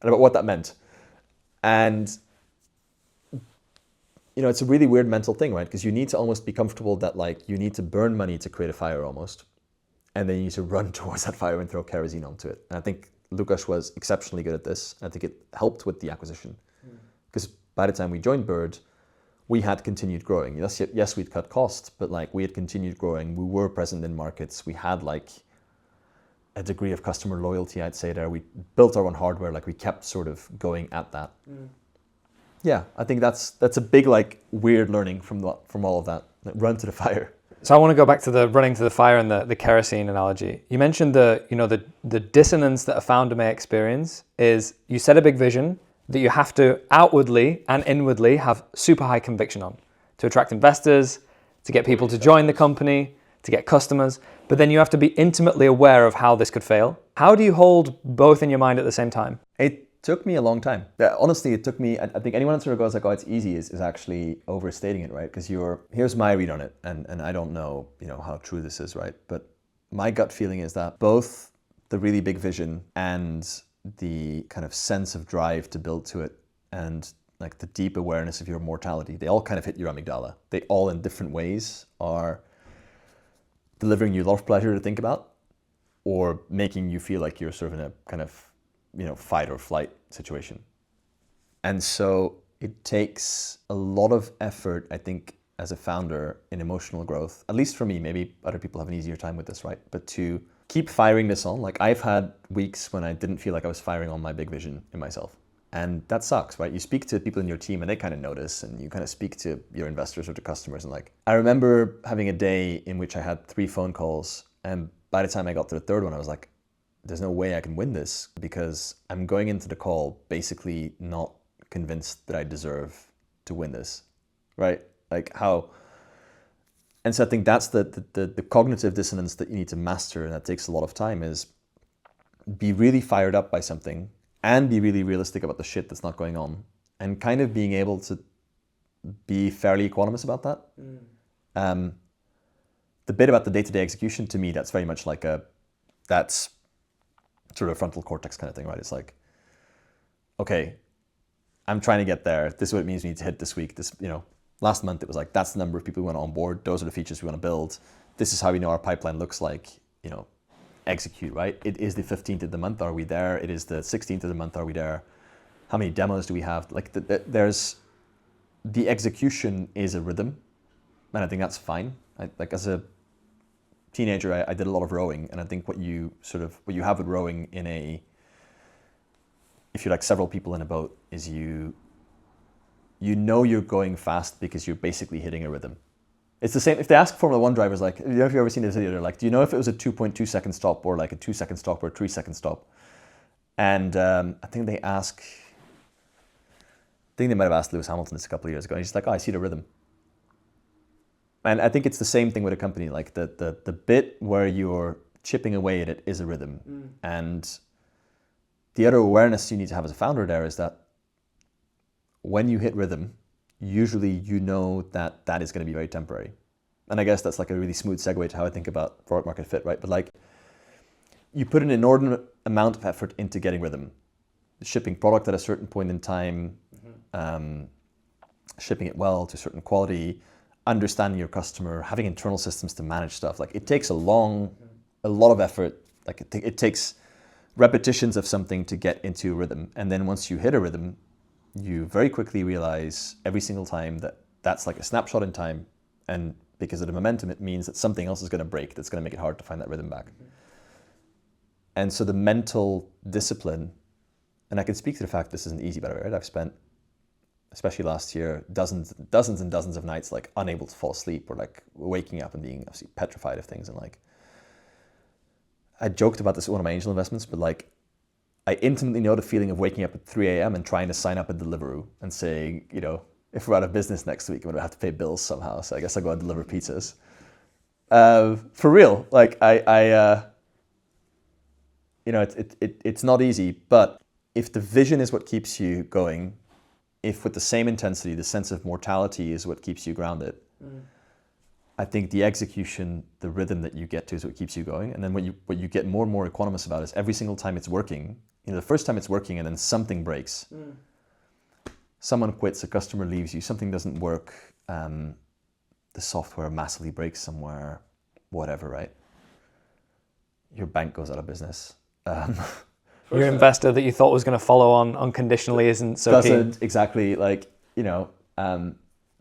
and about what that meant. And, it's a really weird mental thing, right? Because you need to almost be comfortable that like you need to burn money to create a fire almost. And then you need to run towards that fire and throw kerosene onto it. And I think Lukasz was exceptionally good at this. I think it helped with the acquisition. Because by the time we joined Bird, we had continued growing. Yes, we'd cut costs, but like we had continued growing. We were present in markets. We had like a degree of customer loyalty, I'd say there. We built our own hardware, like we kept sort of going at that. Yeah, I think that's a big like weird learning from all of that. Like, run to the fire. So I want to go back to the running to the fire and the kerosene analogy. You mentioned the dissonance that a founder may experience is you set a big vision that you have to outwardly and inwardly have super high conviction on to attract investors, to get people to join the company, to get customers, but then you have to be intimately aware of how this could fail. How do you hold both in your mind at the same time? It took me a long time. Honestly, it took me, I think anyone that sort of goes like, oh, it's easy is actually overstating it, right? Because here's my read on it, and I don't know, how true this is, right? But my gut feeling is that both the really big vision and the kind of sense of drive to build to it and like the deep awareness of your mortality, they all kind of hit your amygdala. They all in different ways are delivering you a lot of pleasure to think about or making you feel like you're sort of in a kind of fight or flight situation. And so it takes a lot of effort, I think, as a founder in emotional growth, at least for me, maybe other people have an easier time with this, right? But to keep firing this on, like I've had weeks when I didn't feel like I was firing on my big vision in myself. And that sucks, right? You speak to people in your team and they kind of notice, and you kind of speak to your investors or to customers. And like, I remember having a day in which I had 3 phone calls. And by the time I got to the third one, I was like, there's no way I can win this because I'm going into the call basically not convinced that I deserve to win this, right? Like how, and so I think that's the cognitive dissonance that you need to master, and that takes a lot of time, is be really fired up by something and be really realistic about the shit that's not going on, and kind of being able to be fairly equanimous about that. The bit about the day-to-day execution, to me, that's very much like that's sort of frontal cortex kind of thing, right? It's like, okay, I'm trying to get there. This is what it means we need to hit this week. This, last month it was like, that's the number of people we want to onboard. Those are the features we want to build. This is how we know our pipeline looks like, execute, right? It is the 15th of the month. Are we there? It is the 16th of the month. Are we there? How many demos do we have? Like there's the execution is a rhythm, and I think that's fine. Like as a teenager, I did a lot of rowing, and I think what you have with rowing if you're like several people in a boat, is you're going fast because you're basically hitting a rhythm. It's the same if they ask Formula 1 drivers, like, if you've ever seen this video, they're like, do you know if it was a 2.2 second stop or like a 2 second stop or a 3 second stop? And I think they might have asked Lewis Hamilton this a couple of years ago, and he's like, oh, I see the rhythm. And I think it's the same thing with a company. Like the bit where you're chipping away at it is a rhythm. And the other awareness you need to have as a founder there is that when you hit rhythm, usually that is going to be very temporary. And I guess that's like a really smooth segue to how I think about product market fit, right? But like, you put an inordinate amount of effort into getting rhythm, shipping product at a certain point in time, shipping it well to a certain quality, understanding your customer, having internal systems to manage stuff. Like it takes a lot of effort. Like it takes repetitions of something to get into a rhythm. And then once you hit a rhythm, you very quickly realize every single time that that's like a snapshot in time. And because of the momentum, it means that something else is going to break that's going to make it hard to find that rhythm back. And so the mental discipline, and I can speak to the fact this isn't easy, by the way, right? I've spent, especially last year, dozens and dozens of nights like unable to fall asleep, or like waking up and being obviously petrified of things. And like, I joked about this in one of my angel investments, but like, I intimately know the feeling of waking up at 3 a.m. and trying to sign up at Deliveroo and saying, if we're out of business next week, I'm going to have to pay bills somehow. So I guess I'll go and deliver pizzas. For real, like it's not easy, but if the vision is what keeps you going, if with the same intensity, the sense of mortality is what keeps you grounded, I think the execution, the rhythm that you get to is what keeps you going. And then what you get more and more equanimous about is every single time it's working, the first time it's working and then something breaks. Someone quits, a customer leaves you, something doesn't work, the software massively breaks somewhere, whatever, right? Your bank goes out of business. Your investor that you thought was going to follow on unconditionally isn't so doesn't keen. Exactly, like,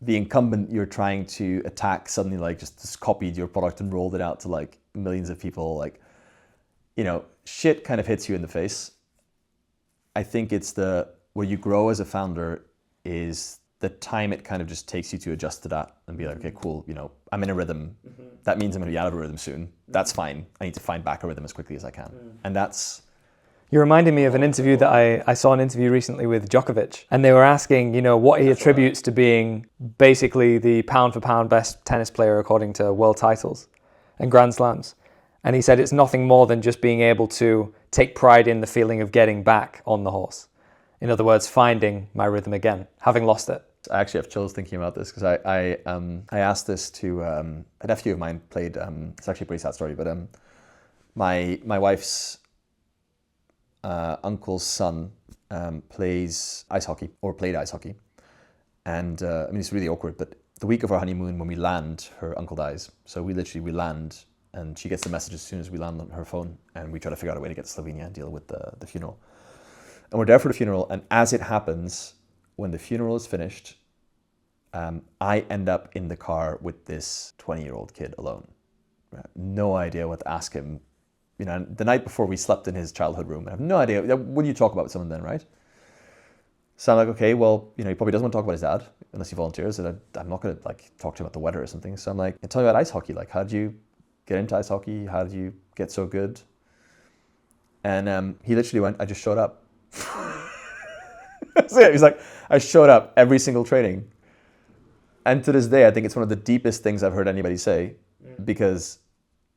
the incumbent you're trying to attack suddenly like just copied your product and rolled it out to like millions of people. Like, shit kind of hits you in the face. I think it's where you grow as a founder is the time it kind of just takes you to adjust to that and be like, okay, cool, I'm in a rhythm. That means I'm going to be out of a rhythm soon. That's fine. I need to find back a rhythm as quickly as I can. And that's... You're reminding me of an interview that I saw an interview recently with Djokovic, and they were asking, what he attributes to being basically the pound for pound best tennis player according to world titles and Grand Slams. And he said it's nothing more than just being able to take pride in the feeling of getting back on the horse. In other words, finding my rhythm again, having lost it. I actually have chills thinking about this because I asked this to a nephew of mine played. It's actually a pretty sad story, but my wife's uncle's son plays ice hockey or played ice hockey, and it's really awkward. But the week of our honeymoon, when we land, her uncle dies. So we land, and she gets the message as soon as we land on her phone, and we try to figure out a way to get to Slovenia and deal with the funeral. And we're there for the funeral, and as it happens, when the funeral is finished, I end up in the car with this 20-year-old kid alone. No idea what to ask him. The night before we slept in his childhood room. I have no idea. What do you talk about with someone then, right? So I'm like, okay, well, he probably doesn't want to talk about his dad unless he volunteers, and I'm not going to talk to him about the weather or something. So I'm like, tell me about ice hockey. How did you get into ice hockey? How did you get so good? And he literally went, I just showed up. That's it. He's like, I showed up every single training. And to this day, I think it's one of the deepest things I've heard anybody say, because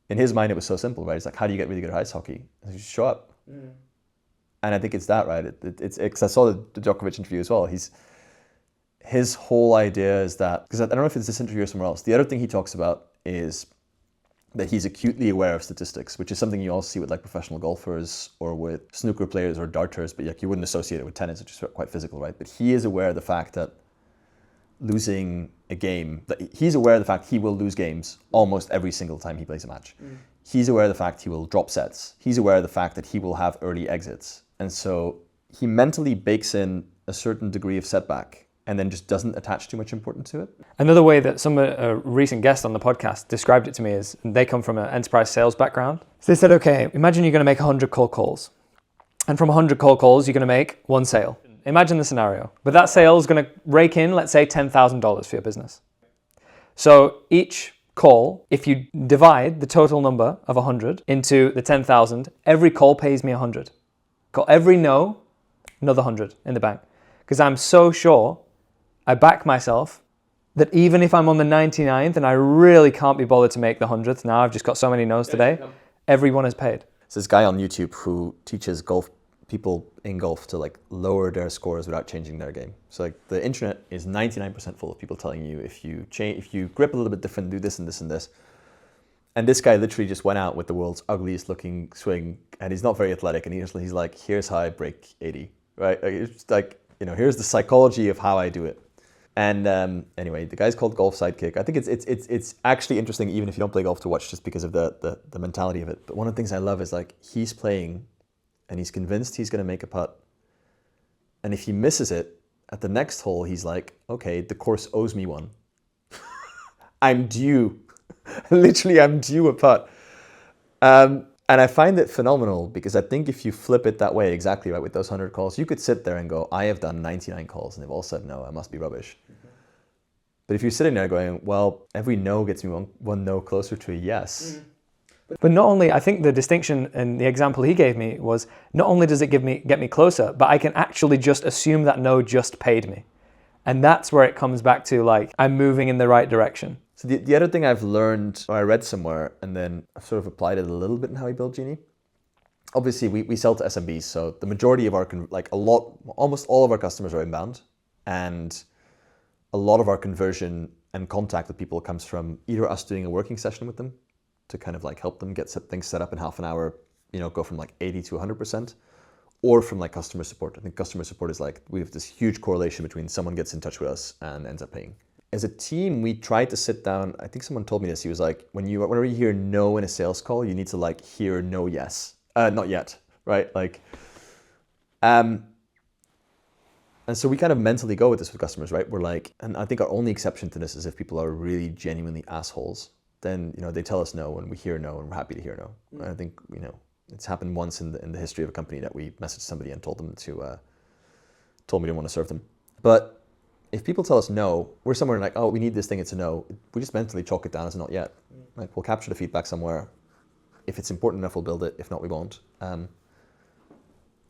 in his mind, it was so simple, right? It's like, how do you get really good at ice hockey? You just show up. And I think it's that, right? It's because I saw the Djokovic interview as well. His whole idea is that, because I don't know if it's this interview or somewhere else, the other thing he talks about is that he's acutely aware of statistics, which is something you also see with professional golfers or with snooker players or darters, but you wouldn't associate it with tennis, which is quite physical, right? But he is aware of the fact that losing a game, he's aware of the fact he will lose games almost every single time he plays a match. He's aware of the fact he will drop sets. He's aware of the fact that he will have early exits. And so he mentally bakes in a certain degree of setback and then just doesn't attach too much importance to it. Another way that a recent guest on the podcast described it to me is they come from an enterprise sales background. So they said, okay, imagine you're going to make 100 cold calls. And from 100 cold calls, you're going to make one sale. Imagine the scenario. But that sale is going to rake in, let's say, $10,000 for your business. So each call, if you divide the total number of 100 into the 10,000, every call pays me 100. Call every no, another 100 in the bank. Because I'm so sure I back myself that even if I'm on the 99th and I really can't be bothered to make the 100th, now I've just got so many no's today, everyone is paid. There's this guy on YouTube who teaches people in golf to lower their scores without changing their game. So the internet is 99% full of people telling you if you grip a little bit different, do this and this and this. And this guy literally just went out with the world's ugliest looking swing, and he's not very athletic, and he's like, here's how I break 80, right? It's here's the psychology of how I do it. And anyway, the guy's called Golf Sidekick. I think it's actually interesting, even if you don't play golf, to watch, just because of the mentality of it. But one of the things I love is he's playing and he's convinced he's going to make a putt. And if he misses it at the next hole, he's like, okay, the course owes me one. I'm due. Literally, I'm due a putt. And I find it phenomenal because I think if you flip it that way, exactly right, with those 100 calls, you could sit there and go, I have done 99 calls and they've all said no, I must be rubbish. But if you're sitting there going, well, every no gets me one no closer to a yes. But not only, I think the distinction in the example he gave me was, not only does it get me closer, but I can actually just assume that no just paid me. And that's where it comes back to I'm moving in the right direction. So the other thing I've learned, or I read somewhere, and then I've sort of applied it a little bit in how we build Genie. Obviously, we sell to SMBs, so the majority of almost all of our customers are inbound, and a lot of our conversion and contact with people comes from either us doing a working session with them to kind of help them get things set up in half an hour, go from 80 to 100%, or from customer support. I think customer support is we have this huge correlation between someone gets in touch with us and ends up paying. As a team, we tried to sit down. I think someone told me this. He was like, whenever you hear no in a sales call, you need to hear no yes, not yet, right? And so we kind of mentally go with this with customers, right? We're and I think our only exception to this is if people are really genuinely assholes, then they tell us no and we hear no and we're happy to hear no. And I think It's happened once in the history of a company that we messaged somebody and told me we didn't want to serve them. But if people tell us no, we're somewhere like, oh, we need this thing, it's a no. We just mentally chalk it down as a not yet. Like, we'll capture the feedback somewhere. If it's important enough, we'll build it. If not, we won't.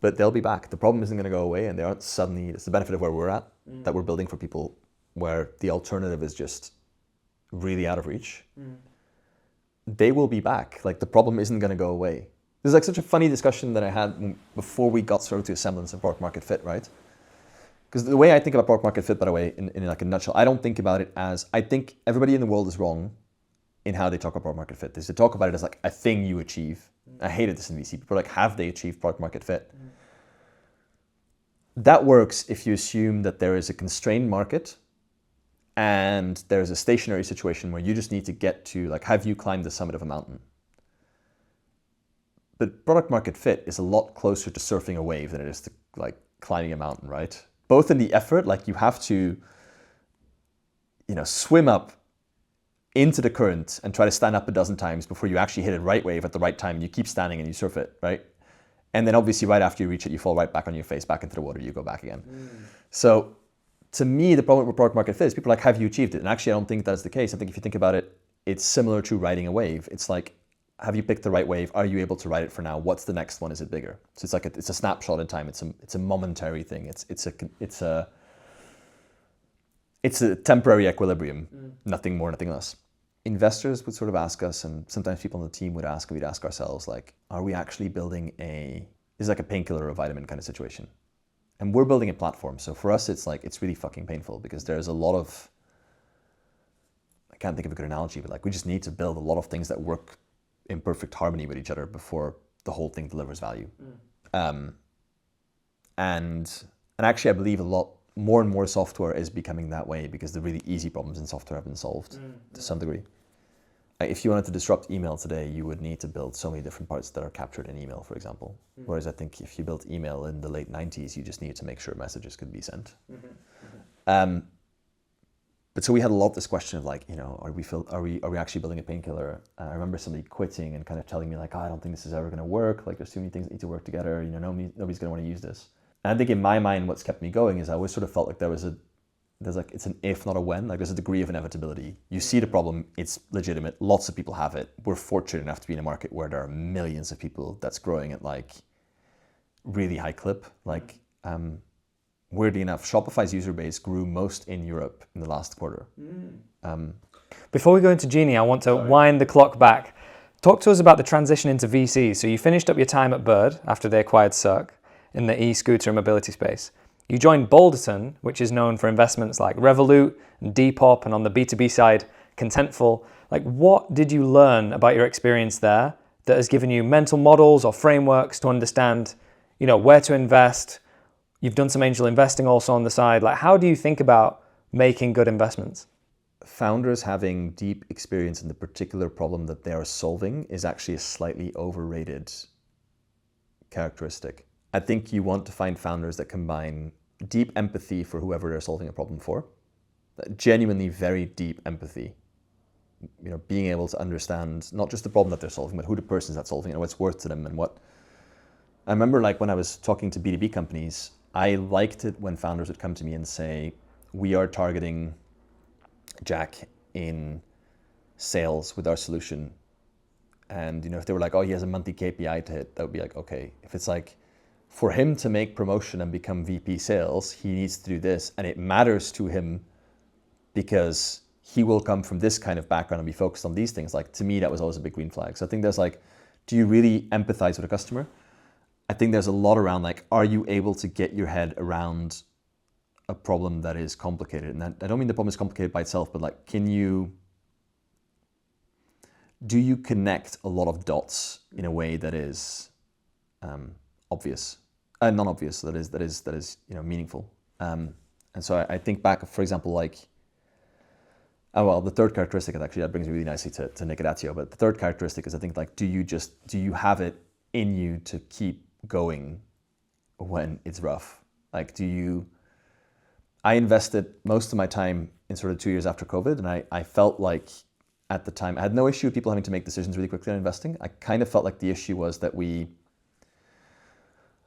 But they'll be back. The problem isn't going to go away, and they aren't suddenly. It's the benefit of where we're at, that we're building for people where the alternative is just really out of reach. They will be back. Like, the problem isn't going to go away. This is like such a funny discussion that I had before we got sort of to a semblance of product market fit, right? Because the way I think about product market fit, by the way, in like a nutshell, I don't think about it as, I think everybody in the world is wrong in how they talk about product market fit. They talk about it as like a thing you achieve. I hated this in VC. People are like, have they achieved product market fit? That works if you assume that there is a constrained market and there's a stationary situation where you just need to get to, like, have you climbed the summit of a mountain? But product market fit is a lot closer to surfing a wave than it is to, like, climbing a mountain, right? Both in the effort, like, you have to, swim up into the current and try to stand up a dozen times before you actually hit a right wave at the right time. You keep standing and you surf it, right? And then obviously right after you reach it, you fall right back on your face, back into the water, you go back again. So to me, the problem with product market fit is people are like, have you achieved it? And actually, I don't think that's the case. I think if you think about it, it's similar to riding a wave. It's like, have you picked the right wave? Are you able to ride it for now? What's the next one? Is it bigger? So it's like it's a snapshot in time. It's a momentary thing. It's a temporary equilibrium. Nothing more, nothing less. Investors would sort of ask us, and sometimes people on the team would ask, and we'd ask ourselves, like, are we actually building is like a painkiller or a vitamin kind of situation? And we're building a platform. So for us, it's like, it's really fucking painful because there's a lot of, I can't think of a good analogy, but like, we just need to build a lot of things that work in perfect harmony with each other before the whole thing delivers value. And actually, I believe a lot more and more software is becoming that way because the really easy problems in software have been solved to some degree. If you wanted to disrupt email today, you would need to build so many different parts that are captured in email, for example. Whereas I think if you built email in the late 90s, you just needed to make sure messages could be sent. But so we had a lot this question of like, are we actually building a painkiller? I remember somebody quitting and kind of telling me like, oh, I don't think this is ever going to work. Like, there's too many things that need to work together. Nobody's going to want to use this. And I think in my mind, what's kept me going is I always sort of felt like it's an if, not a when. Like, there's a degree of inevitability. You see the problem, it's legitimate. Lots of people have it. We're fortunate enough to be in a market where there are millions of people that's growing at like really high clip. Like, weirdly enough, Shopify's user base grew most in Europe in the last quarter. Before we go into Genie, I want to wind the clock back. Talk to us about the transition into VC. So you finished up your time at Bird after they acquired Circ in the e-scooter and mobility space. You joined Balderton, which is known for investments like Revolut and Depop, and on the B2B side, Contentful. Like, what did you learn about your experience there that has given you mental models or frameworks to understand, where to invest? You've done some angel investing also on the side. Like, how do you think about making good investments? Founders having deep experience in the particular problem that they are solving is actually a slightly overrated characteristic. I think you want to find founders that combine deep empathy for whoever they're solving a problem for, genuinely very deep empathy, being able to understand not just the problem that they're solving, but who the person that's solving it and what's worth to them and what. I remember like when I was talking to B2B companies, I liked it when founders would come to me and say, we are targeting Jack in sales with our solution. And if they were like, oh, he has a monthly KPI to hit, that would be like, okay. If it's like, for him to make promotion and become VP sales, he needs to do this, and it matters to him because he will come from this kind of background and be focused on these things. Like, to me, that was always a big green flag. So I think there's like, do you really empathize with a customer? I think there's a lot around like, are you able to get your head around a problem that is complicated? And I don't mean the problem is complicated by itself, but like, do you connect a lot of dots in a way that is obvious? Non-obvious, that is meaningful. And so I think back, for example, like, the third characteristic is actually, that brings me really nicely to Nicodatio, but the third characteristic is I think like, do you have it in you to keep going when it's rough? Like, I invested most of my time in sort of 2 years after COVID, and I felt like at the time. I had no issue with people having to make decisions really quickly on investing. I kind of felt like the issue was that we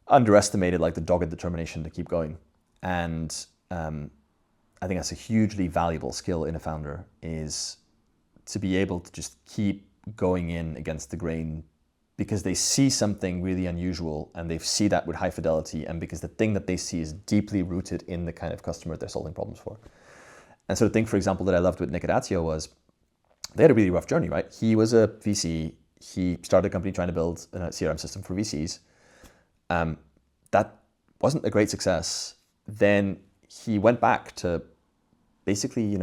underestimated like the dogged determination to keep going. And I think that's a hugely valuable skill in a founder, is to be able to just keep going in against the grain because they see something really unusual and they see that with high fidelity, and because the thing that they see is deeply rooted in the kind of customer they're solving problems for. And so the thing, for example, that I loved with Nick at Atio was they had a really rough journey, right? He was a VC. He started a company trying to build a CRM system for VCs. That wasn't a great success. Then he went back to basically,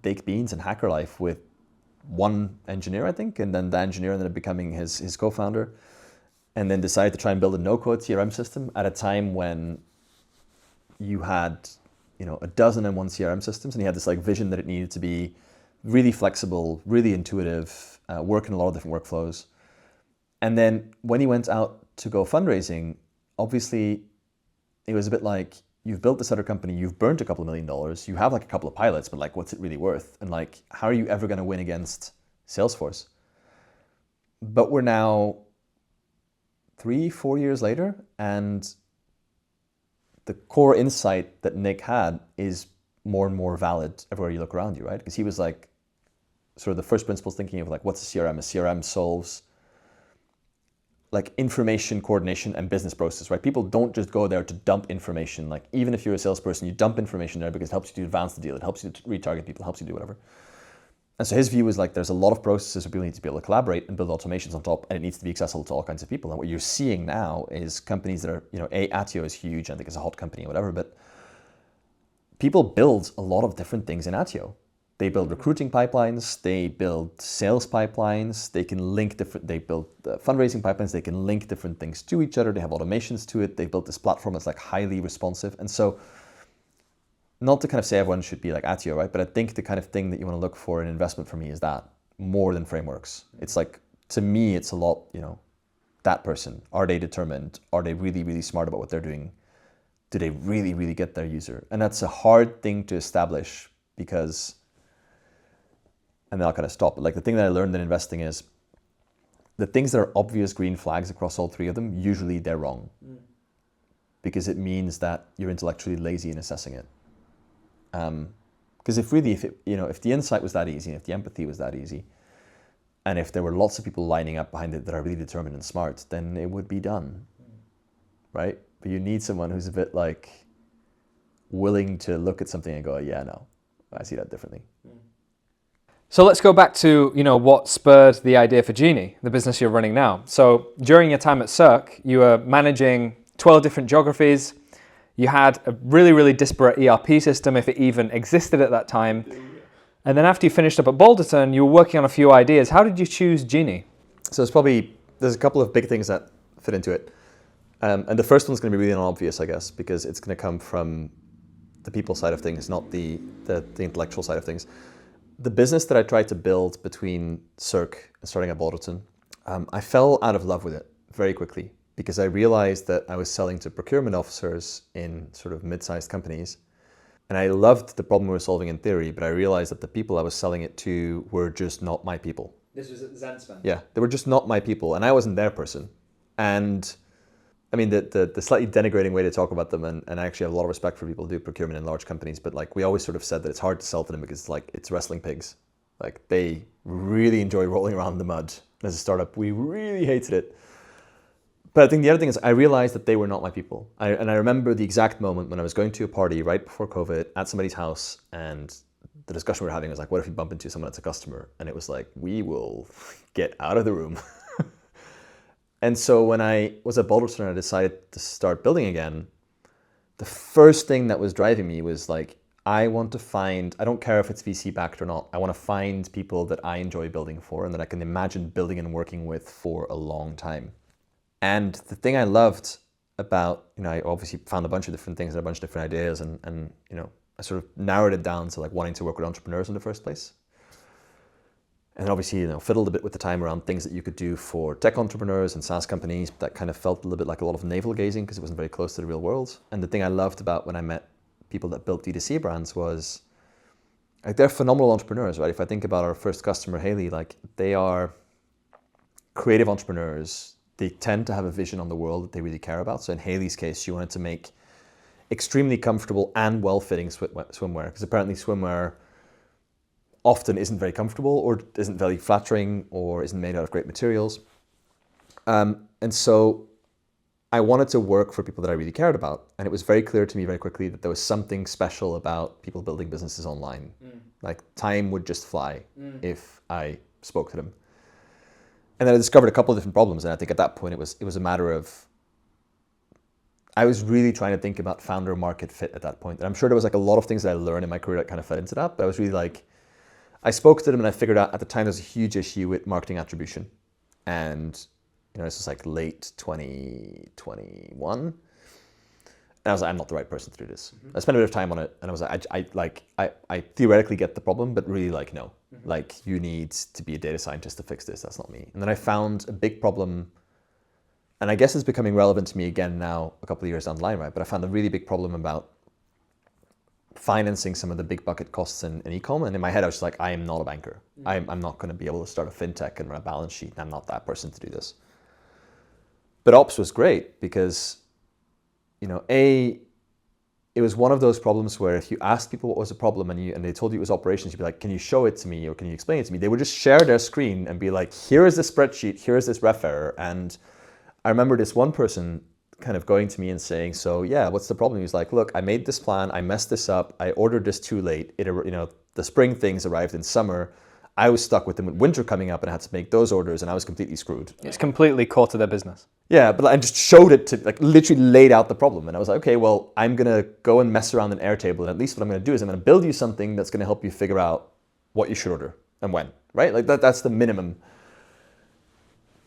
baked beans and hacker life with one engineer, I think, and then the engineer ended up becoming his co-founder, and then decided to try and build a no-code CRM system at a time when you had, a dozen and one CRM systems, and he had this like vision that it needed to be really flexible, really intuitive, work in a lot of different workflows. And then when he went out to go fundraising, obviously it was a bit like, you've built this other company, you've burnt a couple of $1 million, you have like a couple of pilots, but like, what's it really worth? And like, how are you ever going to win against Salesforce? But we're now 3-4 years later, and the core insight that Nick had is more and more valid everywhere you look around you, right? Because he was like, sort of the first principles thinking of like, what's a CRM? A CRM solves like information coordination and business process, right? People don't just go there to dump information. Like even if you're a salesperson, you dump information there because it helps you to advance the deal. It helps you to retarget people, helps you do whatever. And so his view was like, there's a lot of processes where people need to be able to collaborate and build automations on top, and it needs to be accessible to all kinds of people. And what you're seeing now is companies that are, Atio is huge, I think it's a hot company or whatever, but people build a lot of different things in Atio. They build recruiting pipelines, they build sales pipelines, they build fundraising pipelines, they can link different things to each other, they have automations to it, they built this platform that's like highly responsive. And so, not to kind of say everyone should be like Atio, right? But I think the kind of thing that you want to look for in investment for me is that, more than frameworks. It's like, to me, it's a lot, that person, are they determined? Are they really, really smart about what they're doing? Do they really, really get their user? And that's a hard thing to establish because, and then I'll kind of stop. But like the thing that I learned in investing is the things that are obvious green flags across all three of them, usually they're wrong. Because it means that you're intellectually lazy in assessing it. Because if the insight was that easy, and if the empathy was that easy, and if there were lots of people lining up behind it that are really determined and smart, then it would be done, right? But you need someone who's a bit like willing to look at something and go, yeah, no, I see that differently. So let's go back to, what spurred the idea for Genie, the business you're running now. So during your time at Cirque, you were managing 12 different geographies. You had a really, really disparate ERP system, if it even existed at that time. And then after you finished up at Balderton, you were working on a few ideas. How did you choose Genie? So there's a couple of big things that fit into it. And the first one's going to be really unobvious, I guess, because it's going to come from the people side of things, not the intellectual side of things. The business that I tried to build between Cirque and starting at Balderton, I fell out of love with it very quickly because I realized that I was selling to procurement officers in sort of mid-sized companies. And I loved the problem we were solving in theory, but I realized that the people I was selling it to were just not my people. This was at Zenspend? Yeah, they were just not my people, and I wasn't their person. And I mean, the slightly denigrating way to talk about them, and I actually have a lot of respect for people who do procurement in large companies, but like we always sort of said that it's hard to sell to them because it's wrestling pigs. Like they really enjoy rolling around in the mud. As a startup, we really hated it. But I think the other thing is I realized that they were not my people. And I remember the exact moment when I was going to a party right before COVID at somebody's house, and the discussion we were having was like, what if you bump into someone that's a customer? And it was like, we will get out of the room. And so when I was at Balderton and I decided to start building again, the first thing that was driving me was like, I want to find, I don't care if it's VC backed or not, I want to find people that I enjoy building for and that I can imagine building and working with for a long time. And the thing I loved about, I obviously found a bunch of different things and a bunch of different ideas and I sort of narrowed it down to like wanting to work with entrepreneurs in the first place. And obviously, fiddled a bit with the time around things that you could do for tech entrepreneurs and SaaS companies that kind of felt a little bit like a lot of navel gazing because it wasn't very close to the real world. And the thing I loved about when I met people that built D2C brands was like they're phenomenal entrepreneurs, right? If I think about our first customer, Haley, like they are creative entrepreneurs. They tend to have a vision on the world that they really care about. So in Haley's case, she wanted to make extremely comfortable and well-fitting swimwear, because apparently swimwear often isn't very comfortable or isn't very flattering or isn't made out of great materials. And so I wanted to work for people that I really cared about. And it was very clear to me very quickly that there was something special about people building businesses online. Like time would just fly if I spoke to them. And then I discovered a couple of different problems. And I think at that point, it was a matter of, I was really trying to think about founder market fit at that point. And I'm sure there was like a lot of things that I learned in my career that kind of fed into that. But I was really like, I spoke to them and I figured out at the time there's a huge issue with marketing attribution. And, you know, this was like late 2021. And I was like, I'm not the right person to do this. I spent a bit of time on it and I was like, I theoretically get the problem, but really like, no, like you need to be a data scientist to fix this. That's not me. And then I found a big problem, and I guess it's becoming relevant to me again now, a couple of years down the line, right? But I found a really big problem about financing some of the big bucket costs in e-com. And in my head, I was just like, I am not a banker. I'm not going to be able to start a fintech and run a balance sheet. And I'm not that person to do this. But ops was great because, you know, it was one of those problems where if you asked people what was the problem and they told you it was operations, you'd be like, can you show it to me or can you explain it to me? They would just share their screen and be like, here is the spreadsheet, here is this ref error. And I remember this one person kind of going to me and saying, so yeah, what's the problem? He was like, look, I made this plan, I messed this up, I ordered this too late. The spring things arrived in summer. I was stuck with them with winter coming up and I had to make those orders and I was completely screwed. It's completely core to their business. Yeah, but I just showed it to, like, literally laid out the problem. And I was like, okay, well, I'm going to go and mess around in Airtable. And at least what I'm going to do is I'm going to build you something that's going to help you figure out what you should order and when, right? Like that's the minimum.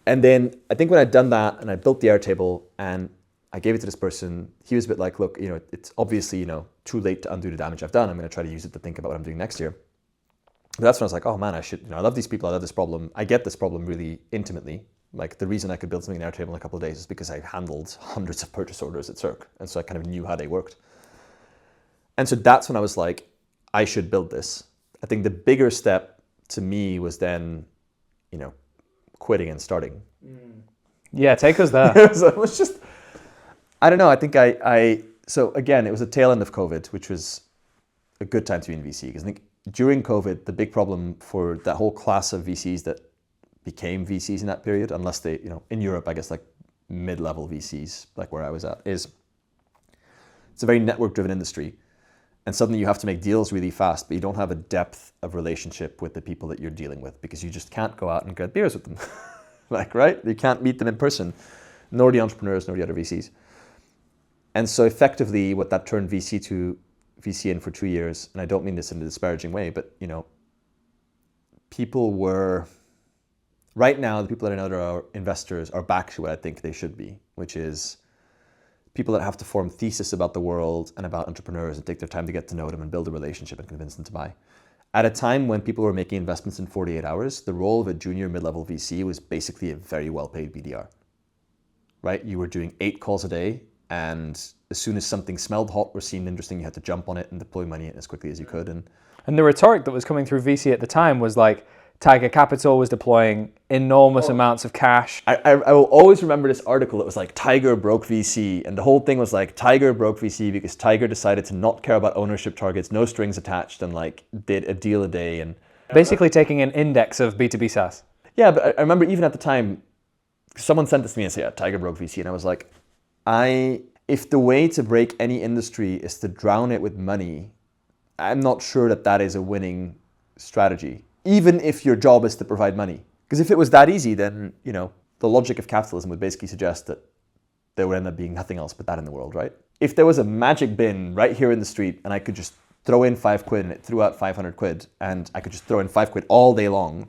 And then I think when I'd done that and I built the Airtable and I gave it to this person, he was a bit like, look, you know, it's obviously, you know, too late to undo the damage I've done. I'm going to try to use it to think about what I'm doing next year. But that's when I was like, oh man, I love these people. I love this problem. I get this problem really intimately. Like the reason I could build something in Airtable in a couple of days is because I handled hundreds of purchase orders at Cirque. And so I kind of knew how they worked. And so that's when I was like, I should build this. I think the bigger step to me was then, you know, quitting and starting. Yeah, take us there. So it was just, I don't know. I think so again, it was a tail end of COVID, which was a good time to be in VC because I think during COVID, the big problem for that whole class of VCs that became VCs in that period, unless they, you know, in Europe, I guess like mid-level VCs, like where I was at, is it's a very network-driven industry. And suddenly you have to make deals really fast, but you don't have a depth of relationship with the people that you're dealing with because you just can't go out and get beers with them. Like, right? You can't meet them in person, nor the entrepreneurs, nor the other VCs. And so effectively what that turned VC in for 2 years, and I don't mean this in a disparaging way, but, you know, people were, right now, the people that I know that are investors are back to what I think they should be, which is people that have to form thesis about the world and about entrepreneurs and take their time to get to know them and build a relationship and convince them to buy. At a time when people were making investments in 48 hours, the role of a junior mid-level VC was basically a very well-paid BDR, right? You were doing 8 calls a day, and as soon as something smelled hot or seemed interesting, you had to jump on it and deploy money in as quickly as you could. And the rhetoric that was coming through VC at the time was like, Tiger Capital was deploying enormous amounts of cash. I will always remember this article that was like, Tiger broke VC. And the whole thing was like, Tiger broke VC because Tiger decided to not care about ownership targets, no strings attached, and like did a deal a day. And basically taking an index of B2B SaaS. Yeah, but I remember even at the time, someone sent this to me and said, yeah, Tiger broke VC. And I was like, if the way to break any industry is to drown it with money, I'm not sure that that is a winning strategy, even if your job is to provide money. Because if it was that easy, then, you know, the logic of capitalism would basically suggest that there would end up being nothing else but that in the world, right? If there was a magic bin right here in the street and I could just throw in 5 quid and it threw out 500 quid and I could just throw in 5 quid all day long,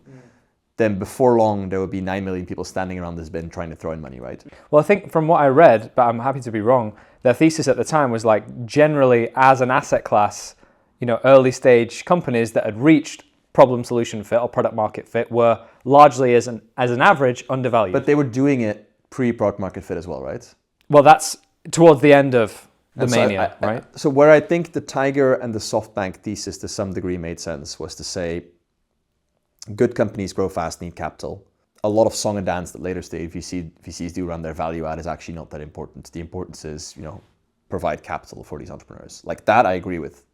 then before long there would be 9 million people standing around this bin trying to throw in money, right? Well, I think from what I read, but I'm happy to be wrong, their thesis at the time was like generally as an asset class, you know, early stage companies that had reached problem solution fit or product market fit were largely as an average undervalued. But they were doing it pre-product market fit as well, right? Well, that's towards the end of the mania, right? So where I think the Tiger and the SoftBank thesis to some degree made sense was to say, good companies grow fast, need capital. A lot of song and dance that later stage VCs do around their value add is actually not that important. The importance is, provide capital for these entrepreneurs. Like that, I agree with.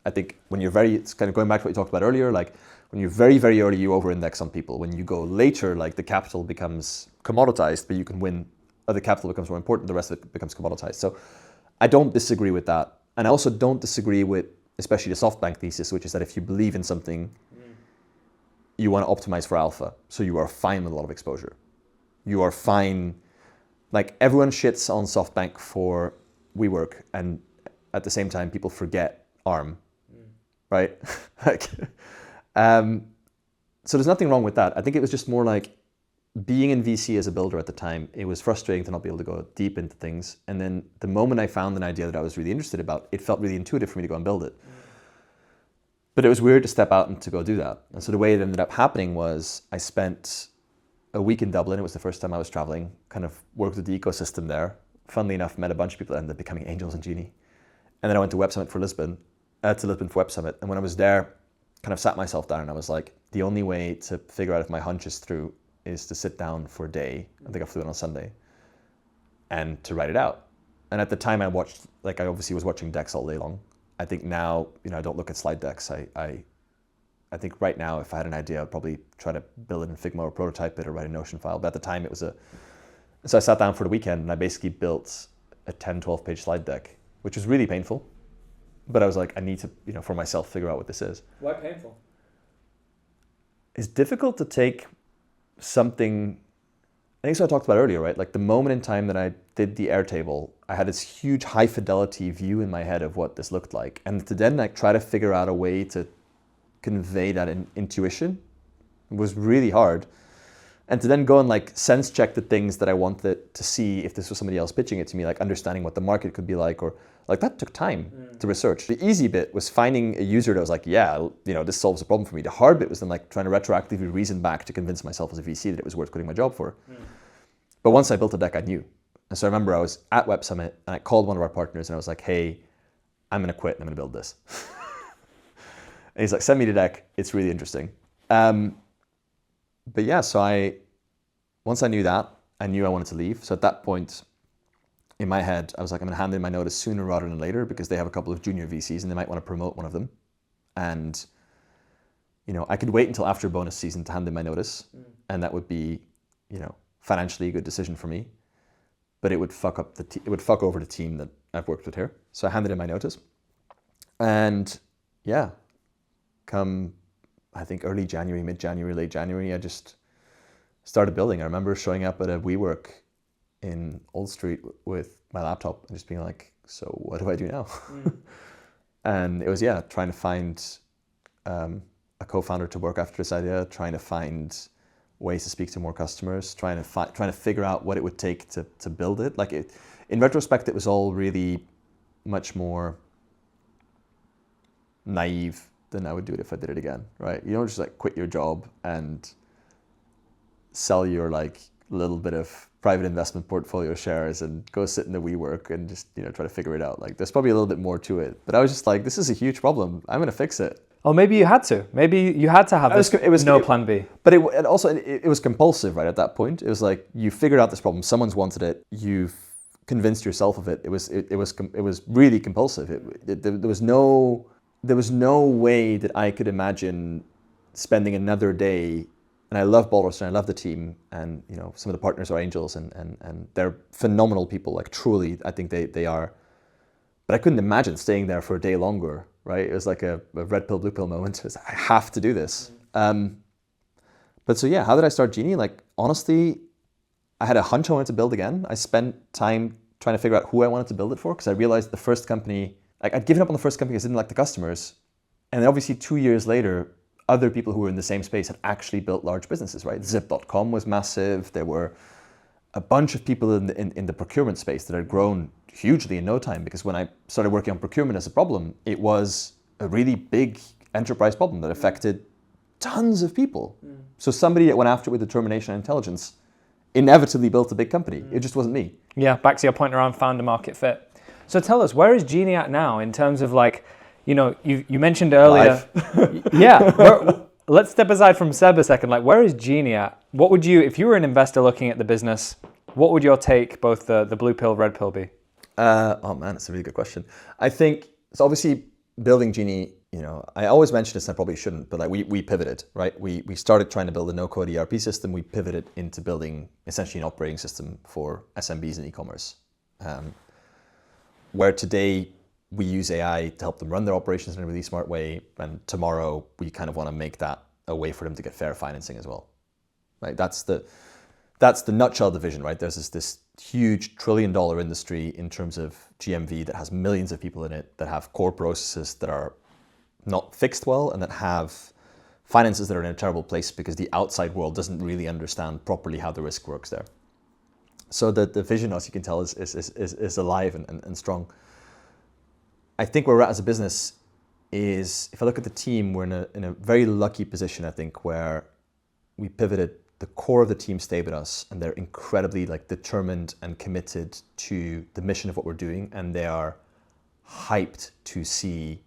I think when it's kind of going back to what you talked about earlier, like when you're very, very early, you over-index on people. When you go later, like the capital becomes commoditized, but you can win, the capital becomes more important, the rest of it becomes commoditized. So I don't disagree with that. And I also don't disagree with, especially the SoftBank thesis, which is that if you believe in something, you want to optimize for alpha. So you are fine with a lot of exposure. You are fine. Like everyone shits on SoftBank for WeWork, and at the same time, people forget ARM, right? So there's nothing wrong with that. I think it was just more like being in VC as a builder at the time, it was frustrating to not be able to go deep into things. And then the moment I found an idea that I was really interested about, it felt really intuitive for me to go and build it. But it was weird to step out and to go do that. And so the way it ended up happening was I spent a week in Dublin. It was the first time I was traveling, kind of worked with the ecosystem there. Funnily enough, met a bunch of people that ended up becoming angels in Genie. And then I went to Web Summit for Lisbon, for Web Summit. And when I was there, kind of sat myself down and I was like, the only way to figure out if my hunch is true is to sit down for a day. I think I flew in on Sunday, and to write it out. And at the time I obviously was watching decks all day long. I think now, I don't look at slide decks. I think right now, if I had an idea, I'd probably try to build it in Figma or prototype it or write a Notion file. But at the time so I sat down for the weekend and I basically built a 10, 12 page slide deck, which was really painful. But I was like, I need to, for myself, figure out what this is. Why painful? It's difficult to take something, I think it's what I talked about earlier, right? Like the moment in time that I did the Airtable, I had this huge high fidelity view in my head of what this looked like. And to then try to figure out a way to convey that intuition was really hard. And to then go and sense check the things that I wanted to see if this was somebody else pitching it to me, like understanding what the market could be like, or that took time to research. The easy bit was finding a user that was like, yeah, this solves a problem for me. The hard bit was then trying to retroactively reason back to convince myself as a VC that it was worth quitting my job for. But once I built a deck, I knew. And so I remember I was at Web Summit and I called one of our partners and I was like, hey, I'm going to quit and I'm going to build this. And he's like, send me the deck. It's really interesting. But yeah, so once I knew that, I knew I wanted to leave. So at that point, in my head, I was like, I'm going to hand in my notice sooner rather than later because they have a couple of junior VCs and they might want to promote one of them. And, I could wait until after bonus season to hand in my notice. And that would be, financially a good decision for me. But it would fuck over the team that I've worked with here. So I handed in my notice. And yeah, come, I think early January, mid-January, late January, I just started building. I remember showing up at a WeWork in Old Street with my laptop and just being like, so what do I do now? And it was, trying to find a co-founder to work after this idea, trying to find ways to speak to more customers, trying to figure out what it would take to build it. In retrospect, it was all really much more naive than I would do it if I did it again, right? You don't just quit your job and sell your little bit of private investment portfolio shares and go sit in the WeWork and just try to figure it out. There's probably a little bit more to it, but I was just like, this is a huge problem. I'm gonna fix it. Or maybe you had to. Maybe you had to have no plan B. But it was compulsive, right? At that point, it was like you figured out this problem. Someone's wanted it. You've convinced yourself of it. It was really compulsive. There was no way that I could imagine spending another day. And I love Balderton, I love the team, and some of the partners are angels, and they're phenomenal people. Truly, I think they are. But I couldn't imagine staying there for a day longer, right? It was like a red pill, blue pill moment. It was, I have to do this. But so yeah, how did I start Genie? Honestly, I had a hunch I wanted to build again. I spent time trying to figure out who I wanted to build it for, because I realized the first company, I'd given up on the first company because I didn't like the customers. And then obviously 2 years later, other people who were in the same space had actually built large businesses, right? Zip.com was massive. There were a bunch of people in the procurement space that had grown hugely in no time, because when I started working on procurement as a problem, it was a really big enterprise problem that affected tons of people. So somebody that went after it with determination and intelligence inevitably built a big company. It just wasn't me. Yeah, back to your point around founder market fit. So tell us, where is Genie at now in terms of like, you mentioned earlier. Yeah. Let's step aside from Seb a second. Like, where is Genie at? What would you, if you were an investor looking at the business, what would your take, both the blue pill, red pill, be? Oh man, that's a really good question. I think it's obviously building Genie. I always mention this, and I probably shouldn't, but like we pivoted, right? We started trying to build a no-code ERP system. We pivoted into building essentially an operating system for SMBs and e-commerce, where today we use AI to help them run their operations in a really smart way, and tomorrow we kind of want to make that a way for them to get fair financing as well, right? That's the nutshell of the vision, right? There's this huge $1 trillion industry in terms of GMV that has millions of people in it, that have core processes that are not fixed well, and that have finances that are in a terrible place because the outside world doesn't really understand properly how the risk works there. So the vision, as you can tell, is alive and strong. I think where we're at as a business is, if I look at the team, we're in a very lucky position, I think, where we pivoted. The core of the team stay with us, and they're incredibly determined and committed to the mission of what we're doing, and they are hyped to see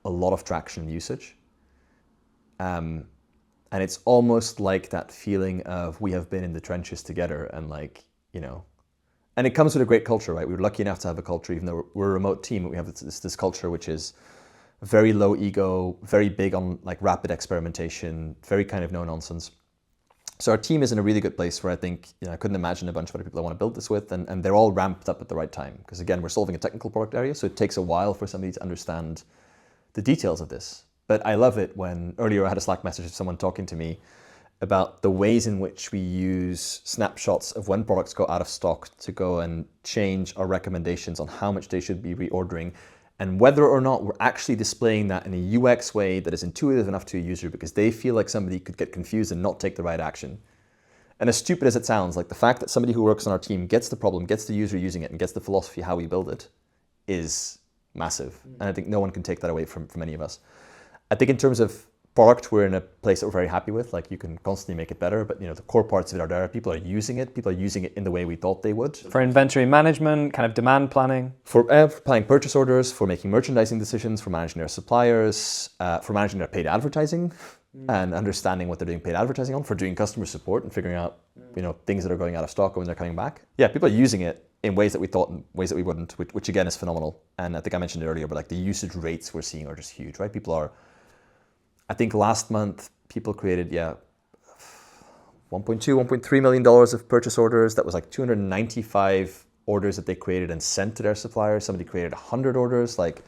a lot of traction and usage. And it's almost like that feeling of we have been in the trenches together, and and it comes with a great culture, right? We were lucky enough to have a culture, even though we're a remote team, we have this culture which is very low ego, very big on rapid experimentation, very kind of no nonsense. So our team is in a really good place where I think, I couldn't imagine a bunch of other people I want to build this with, and they're all ramped up at the right time. Because again, we're solving a technical product area, so it takes a while for somebody to understand the details of this. But I love it when earlier I had a Slack message of someone talking to me about the ways in which we use snapshots of when products go out of stock to go and change our recommendations on how much they should be reordering, and whether or not we're actually displaying that in a UX way that is intuitive enough to a user, because they feel like somebody could get confused and not take the right action. And as stupid as it sounds, the fact that somebody who works on our team gets the problem, gets the user using it, and gets the philosophy how we build it is massive. And I think no one can take that away from any of us. I think in terms of product, we're in a place that we're very happy with. You can constantly make it better, but the core parts of it are there. People are using it. People are using it in the way we thought they would. For inventory management, kind of demand planning. For planning purchase orders, for making merchandising decisions, for managing their suppliers, for managing their paid advertising, and understanding what they're doing paid advertising on, for doing customer support and figuring out things that are going out of stock or when they're coming back. Yeah, people are using it in ways that we thought and ways that we wouldn't, which again is phenomenal. And I think I mentioned it earlier, but the usage rates we're seeing are just huge, right? I think last month people created, $1.2, $1.3 million of purchase orders. That was 295 orders that they created and sent to their suppliers. Somebody created 100 orders. There's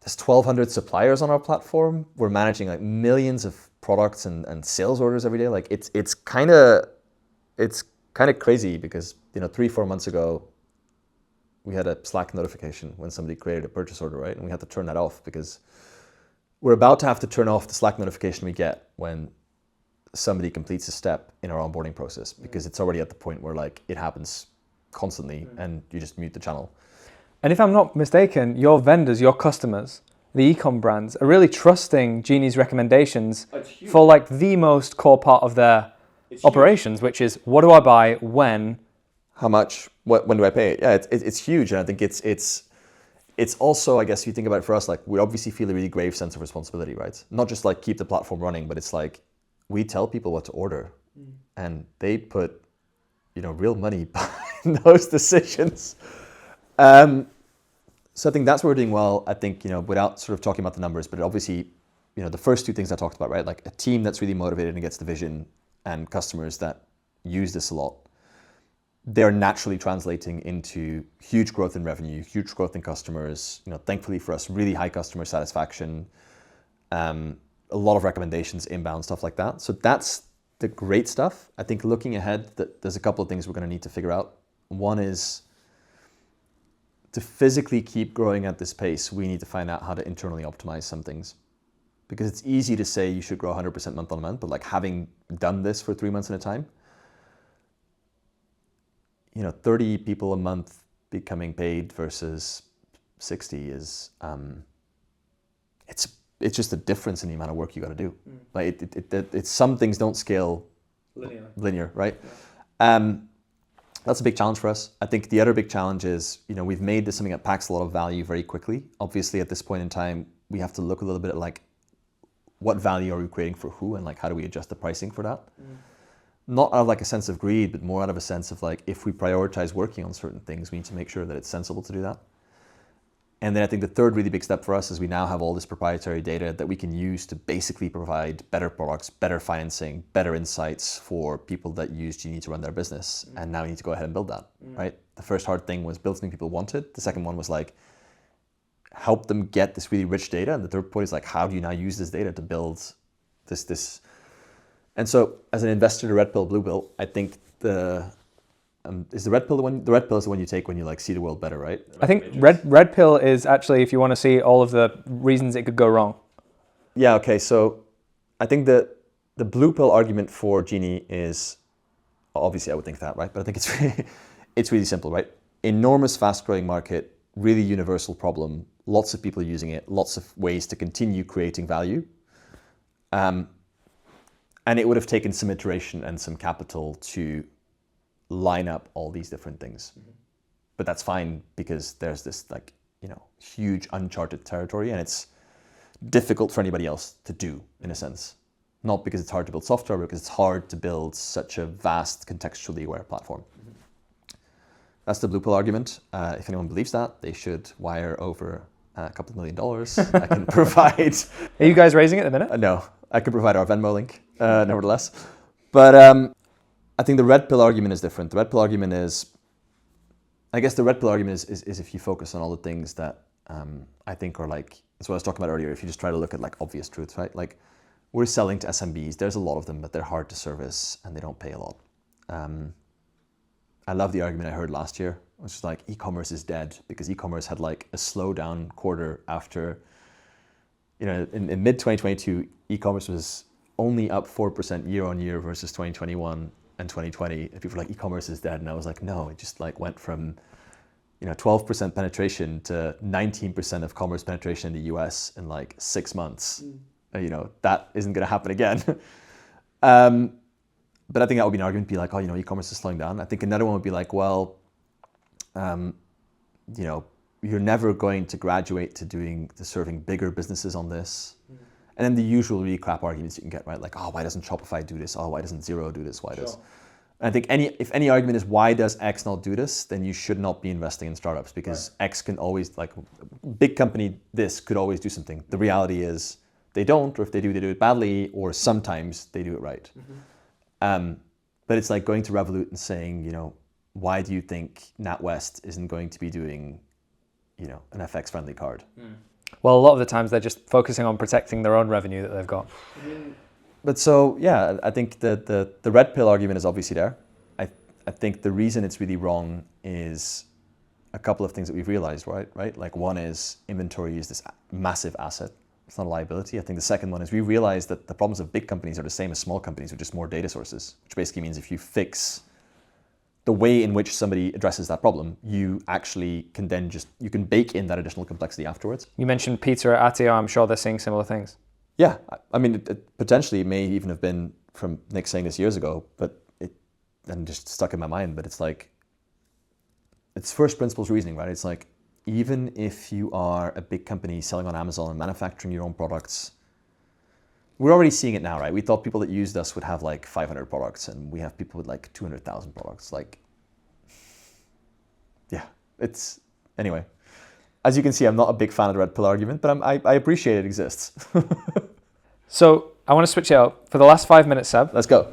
1,200 suppliers on our platform. We're managing millions of products and sales orders every day. It's kind of crazy because 3-4 months ago we had a Slack notification when somebody created a purchase order, right? And we had to turn that off because we're about to have to turn off the Slack notification we get when somebody completes a step in our onboarding process, because it's already at the point where it happens constantly and you just mute the channel. And if I'm not mistaken, your vendors, your customers, the e-com brands are really trusting Genie's recommendations for the most core part of their operations, which is what do I buy, when, how much, when do I pay it? Yeah, it's huge, and I think it's also, I guess, if you think about it for us, we obviously feel a really grave sense of responsibility, right? Not just keep the platform running, but it's we tell people what to order, and they put, real money behind those decisions. So I think that's what we're doing well. I think, without sort of talking about the numbers, but obviously, the first two things I talked about, right? A team that's really motivated and gets the vision, and customers that use this a lot. They're naturally translating into huge growth in revenue, huge growth in customers. Thankfully for us, really high customer satisfaction, a lot of recommendations, inbound, stuff like that. So that's the great stuff. I think looking ahead, there's a couple of things we're going to need to figure out. One is to physically keep growing at this pace, we need to find out how to internally optimize some things. Because it's easy to say you should grow 100% month on month, but having done this for 3 months at a time, 30 people a month becoming paid versus 60 is, it's just a difference in the amount of work you got to do. It's some things don't scale linear, right? Yeah. That's a big challenge for us. I think the other big challenge is, we've made this something that packs a lot of value very quickly. Obviously, at this point in time, we have to look a little bit at like, what value are we creating for who, and like, how do we adjust the pricing for that? Not out of like a sense of greed, but more out of a sense of like, if we prioritize working on certain things, we need to make sure that it's sensible to do that. And then I think the third really big step for us is we now have all this proprietary data that we can use to basically provide better products, better financing, better insights for people that use Genie to run their business. And now we need to go ahead and build that, right? The first hard thing was build something people wanted. The second one was like, help them get this really rich data. And the third point is like, how do you now use this data to build this? And so as an investor to red pill, blue pill, I think is the red pill the one? The red pill is the one you take when you like see the world better, right? I think red pill is actually if you want to see all of the reasons it could go wrong. Yeah. Okay. So I think the blue pill argument for Genie is obviously I would think that, right? But I think it's really simple, right? Enormous, fast-growing market, really universal problem. Lots of people using it. Lots of ways to continue creating value. And it would have taken some iteration and some capital to line up all these different things. But that's fine because there's this like, huge uncharted territory, and it's difficult for anybody else to do in a sense. Not because it's hard to build software, but because it's hard to build such a vast contextually aware platform. That's the blue pill argument. If anyone believes that, they should wire over a couple $1 million. I can provide... Are you guys raising it at the minute? No, I can provide our Venmo link, nevertheless. But I think the red pill argument is different. The red pill argument is, is if you focus on all the things that I think are like, that's what I was talking about earlier, if you just try to look at like obvious truths, right? Like we're selling to SMBs, there's a lot of them, but they're hard to service and they don't pay a lot. I love the argument I heard last year, which is like e-commerce is dead because e-commerce had like a slowdown quarter after, in mid 2022, e-commerce was only up 4% year on year versus 2021 and 2020. And people were like, e-commerce is dead. And I was like, no, it just like went from, 12% penetration to 19% of commerce penetration in the US in like 6 months. That isn't going to happen again. But I think that would be an argument, be like, e-commerce is slowing down. I think another one would be like, well, you're never going to graduate to serving bigger businesses on this. And then the usual really crap arguments you can get, right? Like, why doesn't Shopify do this? Why doesn't Xero do this? Why does? And I think if any argument is why does X not do this, then you should not be investing in startups because X can always, like, big company, this could always do something. The reality is they don't, or if they do it badly, or sometimes they do it right. But it's like going to Revolut and saying, why do you think NatWest isn't going to be doing, an FX-friendly card? Well, a lot of the times they're just focusing on protecting their own revenue that they've got. But so, yeah, I think the red pill argument is obviously there. I think the reason it's really wrong is a couple of things that we've realized, right? Like one is inventory is this massive asset. It's not a liability. I think the second one is we realized that the problems of big companies are the same as small companies with just more data sources, which basically means if you fix the way in which somebody addresses that problem, you actually can then you can bake in that additional complexity afterwards. You mentioned Peter at Atio. I'm sure they're seeing similar things. Yeah. I mean, potentially it may even have been from Nick saying this years ago, but it then just stuck in my mind. But it's like, it's first principles reasoning, right? It's like, even if you are a big company selling on Amazon and manufacturing your own products, we're already seeing it now, right? We thought people that used us would have like 500 products, and we have people with like 200,000 products. Like, yeah, anyway. As you can see, I'm not a big fan of the red pill argument, but I appreciate it exists. So I want to switch it up. For the last 5 minutes, Seb. Let's go.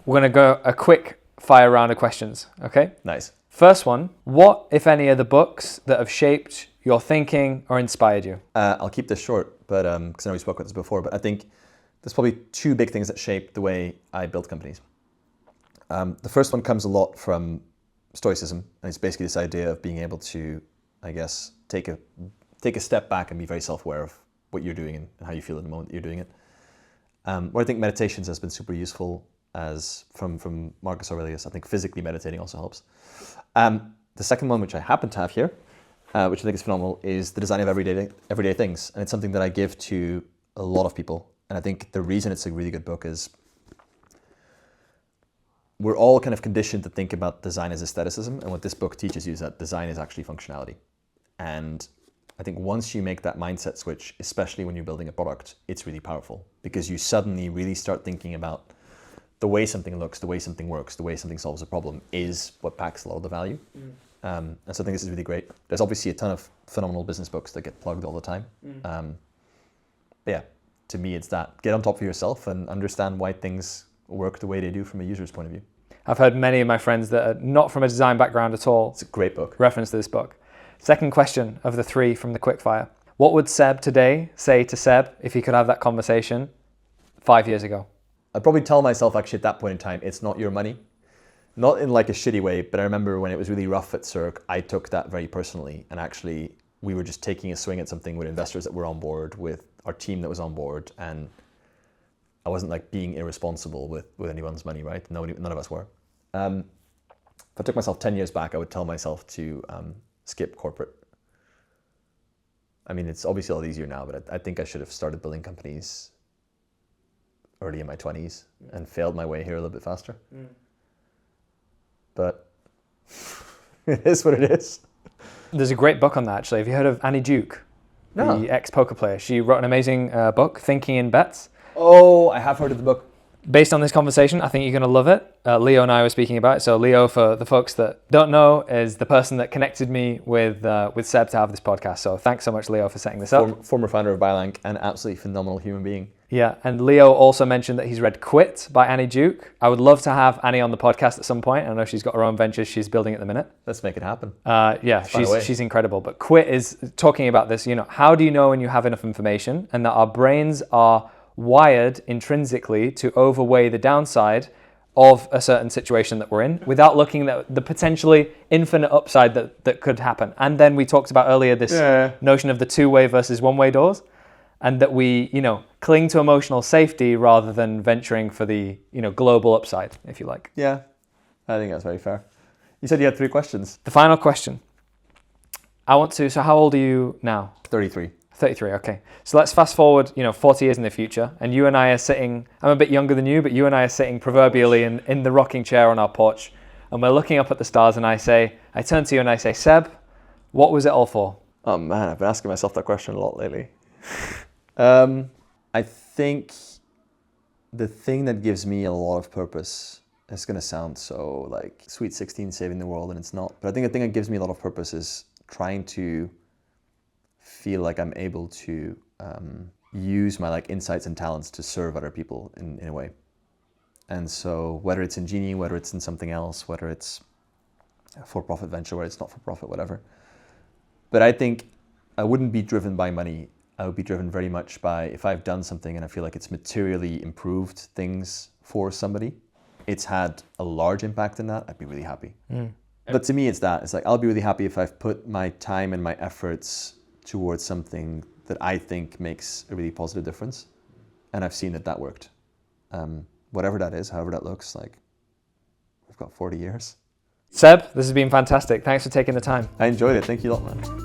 We're going to go a quick fire round of questions, okay? Nice. First one, what, if any, are the books that have shaped your thinking or inspired you? I'll keep this short, but because I know we spoke about this before, but I think there's probably two big things that shape the way I build companies. The first one comes a lot from Stoicism, and it's basically this idea of being able to, I guess, take a step back and be very self-aware of what you're doing and how you feel at the moment that you're doing it. Where I think meditations has been super useful, as from Marcus Aurelius. I think physically meditating also helps. The second one, which I happen to have here, which I think is phenomenal, is the design of everyday things. And it's something that I give to a lot of people. And I think the reason it's a really good book is we're all kind of conditioned to think about design as aestheticism, and what this book teaches you is that design is actually functionality. And I think once you make that mindset switch, especially when you're building a product, it's really powerful, because you suddenly really start thinking about the way something looks, the way something works, the way something solves a problem is what packs a lot of the value. And so I think this is really great. There's obviously a ton of phenomenal business books that get plugged all the time. But yeah, to me, it's that. Get on top of yourself and understand why things work the way they do from a user's point of view. I've heard many of my friends that are not from a design background at all. It's a great book. Reference to this book. Second question of the 3 from the quickfire. What would Seb today say to Seb if he could have that conversation 5 years ago? I'd probably tell myself actually at that point in time, it's not your money. Not in like a shitty way, but I remember when it was really rough at Cirque, I took that very personally. And actually, we were just taking a swing at something with investors that were on board, with our team that was on board. And I wasn't like being irresponsible with anyone's money, right? None of us were. If I took myself 10 years back, I would tell myself to skip corporate. I mean, it's obviously a lot easier now, but I think I should have started building companies early in my 20s and failed my way here a little bit faster. But it is what it is. There's a great book on that, actually. Have you heard of Annie Duke, the ex-poker player? She wrote an amazing book, Thinking in Bets. Oh, I have heard of the book. Based on this conversation, I think you're going to love it. Leo and I were speaking about it. So Leo, for the folks that don't know, is the person that connected me with Seb to have this podcast. So thanks so much, Leo, for setting this up. Former founder of Bylank, and absolutely phenomenal human being. Yeah, and Leo also mentioned that he's read Quit by Annie Duke. I would love to have Annie on the podcast at some point. I know she's got her own ventures she's building at the minute. Let's make it happen. Yeah, she's incredible. But Quit is talking about this, how do you know when you have enough information, and that our brains are wired intrinsically to overweigh the downside of a certain situation that we're in without looking at the potentially infinite upside that could happen. And then we talked about earlier this notion of the two-way versus one-way doors, and that we, cling to emotional safety rather than venturing for the, global upside, if you like. Yeah, I think that's very fair. You said you had 3 questions. The final question. So how old are you now? 33. 33, okay. So let's fast forward, 40 years in the future, and you and I are sitting, I'm a bit younger than you, but you and I are sitting proverbially in the rocking chair on our porch, and we're looking up at the stars, and I turn to you and I say, Seb, what was it all for? Oh man, I've been asking myself that question a lot lately. I think the thing that gives me a lot of purpose, it's going to sound so like Sweet 16 saving the world, and it's not, but I think the thing that gives me a lot of purpose is trying to feel like I'm able to use my insights and talents to serve other people in a way. And so whether it's in Genie, whether it's in something else, whether it's a for-profit venture, whether it's not for-profit, whatever. But I think I wouldn't be driven by money. I would be driven very much by, if I've done something and I feel like it's materially improved things for somebody, it's had a large impact in that, I'd be really happy. But to me, it's that. It's like, I'll be really happy if I've put my time and my efforts towards something that I think makes a really positive difference. And I've seen that worked. Whatever that is, however that looks, we've got 40 years. Seb, this has been fantastic. Thanks for taking the time. I enjoyed it. Thank you a lot, man.